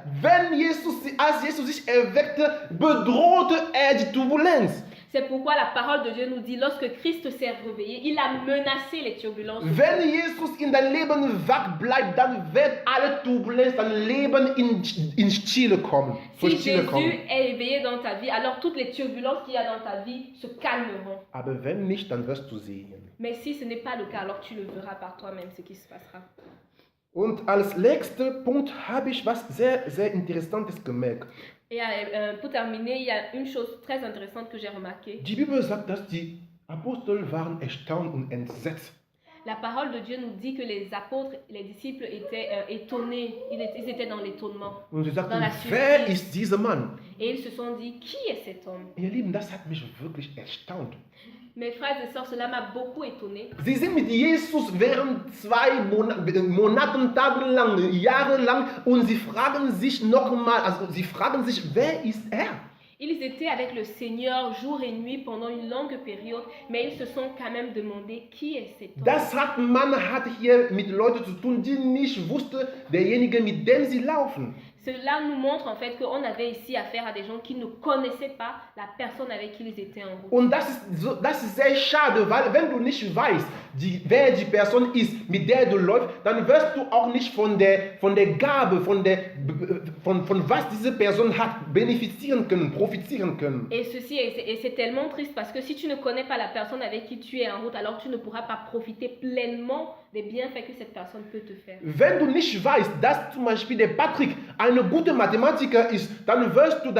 als Jesus sich erweckte, bedrohte er die Turbulenz. C'est pourquoi la parole de Dieu nous dit, lorsque Christ s'est réveillé, il a menacé les turbulences. Wenn Jesus in dein Leben wach bleibt, dann wird alle Turbulenz, dein Leben in Stille kommen. Si Jésus est éveillé dans ta vie, alors toutes les turbulences qu'il y a dans ta vie se calmeront. Aber wenn nicht, dann wirst du sehen. Mais si ce n'est pas le cas, alors tu le verras par toi-même ce qui se passera. Und als letzter Punkt habe ich was sehr, sehr Interessantes gemerkt. Et pour terminer, il y a une chose très intéressante que j'ai remarquée. Die Bibel sagt, dass die Apostel waren erstaunt und entsetzt. La parole de Dieu nous dit que les apôtres, les disciples étaient étonnés, ils étaient dans l'étonnement. Und sie sagten, Dans la wer surprise. ist dieser Mann? Et ils se sont dit, qui est cet homme? Ihr Lieben, das hat mich wirklich erstaunt. Mes frères et sœurs, cela m'a beaucoup étonné. Sie sind mit Jesus während 2 Monaten, Tagen lang, Jahre lang und sie fragen sich nochmal, also sie fragen sich, wer ist er? Ils étaient avec le Seigneur jour et nuit pendant une longue période, mais ils se sont quand même demandé qui est cet homme. Man hat hier mit Leuten zu tun, die nicht wussten, derjenige, mit dem sie laufen. Cela nous montre en fait qu'on avait ici affaire à des gens qui ne connaissaient pas la personne avec qui ils étaient en route. Und das ist sehr schade, weil wenn du nicht weißt, wer die Person ist, mit der du läufst, dann wirst du auch nicht von der Gabe, von was diese Person hat, bénéficieren können, profitieren können. Et c'est tellement triste parce que si tu ne connais pas la personne avec qui tu es en route, alors tu ne pourras pas profiter pleinement des bienfaits que cette personne peut te faire. Wenn du nicht weißt, dass zum Beispiel der Patrick ein guter Mathematiker ist, dann wirst du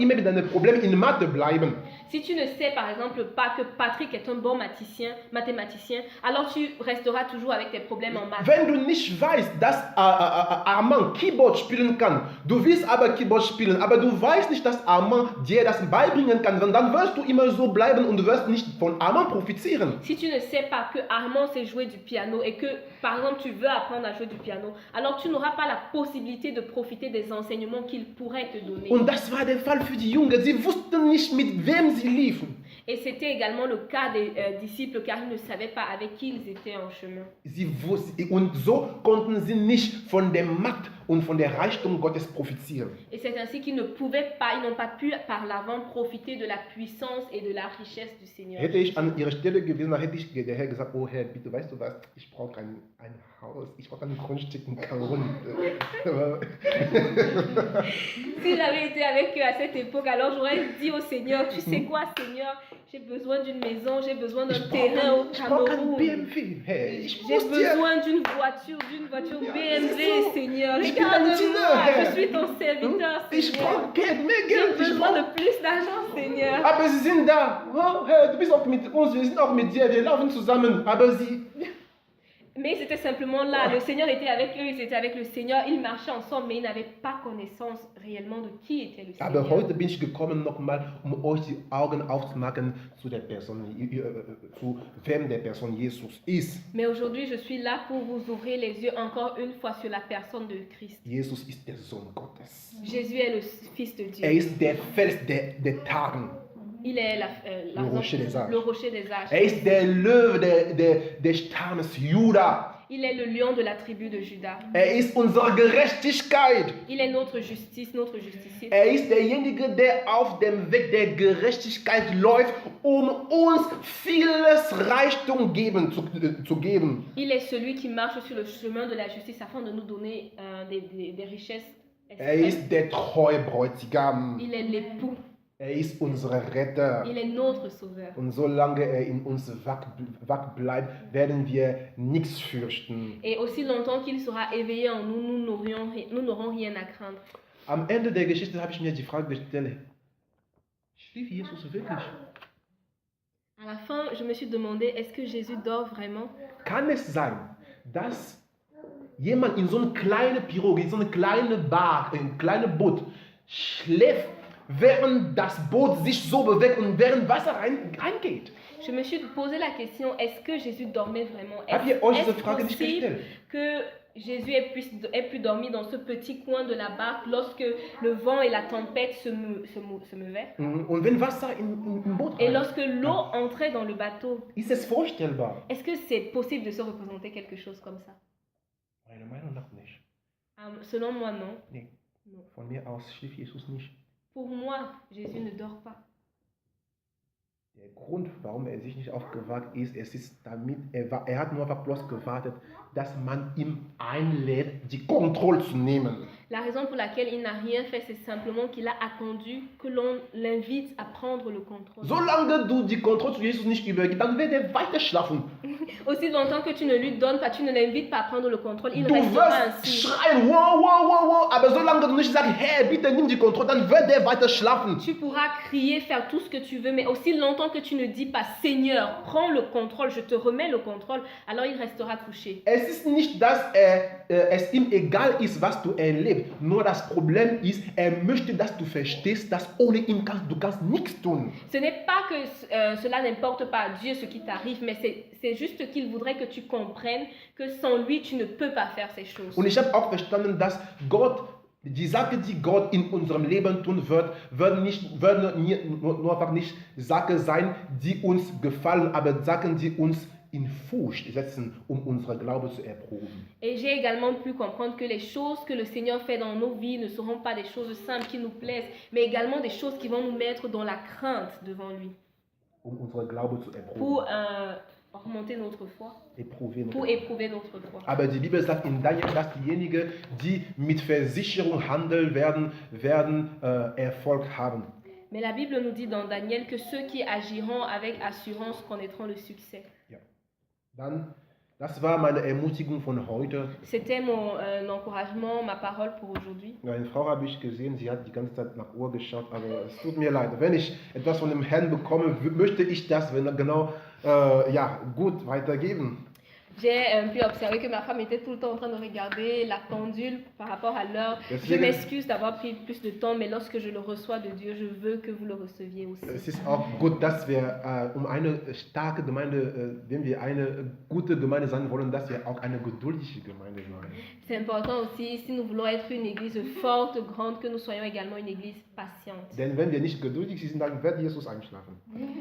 immer mit deinen Problemen in Mathe bleiben. Si tu ne sais par exemple pas que Patrick est un bon mathématicien, alors tu resteras toujours avec tes problèmes en maths. Wenn du nicht weißt, dass Armand Keyboard spielen kann, du willst aber Keyboard spielen, aber du weißt nicht, dass Armand dir das beibringen kann, dann wirst du immer so bleiben und du wirst nicht von Armand profitieren. Si tu ne sais pas que Armand sait jouer du piano et que par exemple tu veux apprendre à jouer du piano, alors tu n'auras pas la possibilité de profiter des enseignements qu'il pourrait te donner. Und das war der Fall für die Jungen. Sie wussten nicht, mit wem sie liefen. Et c'était également le cas des disciples car ils ne savaient pas avec qui ils étaient en chemin. Und so konnten sie nicht von der Macht und von der Reichtum Gottes profitieren. Et c'est ainsi qu'ils n'ont pas pu par l'avant profiter de la puissance et de la richesse du Seigneur. Hätte ich an ihrer Stelle gewesen, dann hätte ich der Herr gesagt, oh Herr, bitte, weißt du was, ich brauche ein Haus, ich brauche ein Grundstück in Grund. Si j'avais été avec eux à cette époque, alors j'aurais dit au Seigneur, tu sais quoi Seigneur, j'ai besoin d'une maison, j'ai besoin d'un terrain au Cameroun. J'ai besoin d'une voiture BMW, Seigneur. Regarde-moi, je suis ton serviteur, Seigneur. J'ai besoin de plus d'argent, Seigneur. Aber sie sind da. Oh, Herr, du bist auch mit uns, wir sind auch mit dir, wir laufen zusammen. Aber sie... Mais ils étaient simplement là, le Seigneur était avec eux, ils étaient avec le Seigneur, ils marchaient ensemble, mais ils n'avaient pas connaissance réellement de qui était le Seigneur. Aber heute bin ich gekommen nochmal, euch die Augen aufzumachen zu der Person, zu wem der Person Jesus ist. Mais aujourd'hui, je suis là pour vous ouvrir les yeux encore une fois sur la personne de Christ. Jesus ist der Sohn Gottes. Jésus est le Fils de Dieu. Ist der Fels der Tagen. Il est le rocher des âges. Le rocher des âges. Ist der Löwe des Stammes Juda. Il est le lion de la tribu de Juda. Ist unsere Gerechtigkeit. Il est notre justice, notre justicier. Ist derjenige, der auf dem Weg der Gerechtigkeit läuft, uns vieles Reichtum zu geben. Il est celui qui marche sur le chemin de la justice afin de nous donner des richesses. Ist der treue Bräutigam. Il est l'époux. Ist unser Retter. Il est notre sauveur. Und solange in uns wach bleibt, werden wir nichts fürchten. Et aussi longtemps qu'il sera éveillé en nous, nous n'aurons rien à craindre. Am Ende der Geschichte habe ich mir die Frage gestellt, schlief Jesus wirklich? À la fin, je me suis demandé, est-ce que Jésus dort vraiment? Kann es sein, dass jemand in so eine kleine Piroge, in so eine kleine Bar, in ein kleines Boot schläft, während das Boot sich so bewegt und während Wasser reingeht? Je me suis posé la question, est-ce que Jésus dormait vraiment? Est-ce possible que Jésus ait pu dormir dans ce petit coin de la barque lorsque le vent et la tempête se mouvaient? Und wenn Wasser im Boot et lorsque l'eau entrait dans le bateau? Ist es vorstellbar? Est-ce que c'est possible de se représenter quelque chose comme ça? Meiner Meinung nach nicht. Selon moi, non. Nee. Non. Von mir aus schlief Jesus nicht. Pour moi, Jésus ne dort pas. Der Grund, warum er sich nicht aufgewagt ist, er hat nur einfach bloß gewartet, dass man ihm einlädt, die Kontrolle zu nehmen. La raison pour laquelle il n'a rien fait, c'est simplement qu'il a attendu que l'on l'invite à prendre le contrôle. Solange du die Kontrolle zu Jesus nicht übergibst, dann wird er weiter schlafen. Aussi longtemps que tu ne lui donnes pas, tu ne l'invites pas à prendre le contrôle, il Du restera wirst ainsi. schreien, wow, wow, wow, wow, aber solange du nicht sagst, hey, bitte nimm die Kontrolle, dann wird er weiter schlafen. Tu pourras crier, faire tout ce que tu veux, mais aussi longtemps que tu ne dis pas Seigneur, prends le contrôle, je te remets le contrôle, alors il restera couché. Es ist nicht, dass es ihm egal ist, was du erlebst. Nur das Problem ist, möchte, dass du verstehst, dass ohne ihn du kannst nichts tun. Ce n'est pas que cela n'importe pas à Dieu ce qui t'arrive, mais c'est juste qu'il voudrait que tu comprennes que sans lui, tu ne peux pas faire ces choses. Und ich habe auch verstanden, dass Gott, die Sache, die Gott in unserem Leben tun wird, werden nur einfach nicht Sachen sein, die uns gefallen, aber Sachen, die uns in Furcht setzen, unsere Glaube zu erproben. Et j'ai également pu comprendre que les choses que le Seigneur fait dans nos vies ne seront pas des choses simples qui nous plaisent, mais également des choses qui vont nous mettre dans la crainte devant lui. Unsere Glaube zu erproben. Pour augmenter notre foi. Pour éprouver notre foi. Aber die Bibel sagt in Daniel, dass diejenigen, die mit Versicherung handeln werden Erfolg haben. Mais la Bible nous dit dans Daniel que ceux qui agiront avec assurance connaîtront le succès. Ja. Dann, das war meine Ermutigung von heute. C'était mon encouragement, ma parole pour aujourd'hui. Eine Frau habe ich gesehen, sie hat die ganze Zeit nach Uhr geschaut, aber es tut mir leid. Wenn ich etwas von dem Herrn bekomme, möchte ich das genau gut weitergeben. J'ai pu observer que ma femme était tout le temps en train de regarder la pendule par rapport à l'heure. Je Deswegen- m'excuse d'avoir pris plus de temps, mais lorsque je le reçois de Dieu, je veux que vous le receviez aussi. Es ist auch gut, dass wir eine starke Gemeinde, wenn wir eine gute Gemeinde sein wollen, dass wir auch eine geduldige Gemeinde sein. C'est important aussi, si nous voulons être une église forte, grande, que nous soyons également une église patiente. Denn wenn wir nicht geduldig sind, dann wird Jesus einschlafen.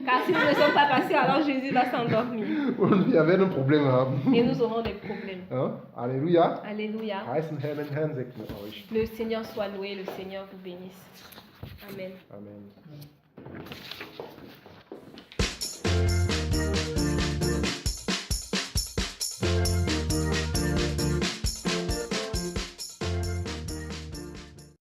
Car si nous ne sommes pas patients, alors Jésus va s'endormir Und wir werden Probleme haben. et nous aurons des problèmes. Ja? Halleluja. Alléluia. Heißen Herrn und Herrn segne euch. Le Seigneur soit loué, le Seigneur vous bénisse. Amen. Amen.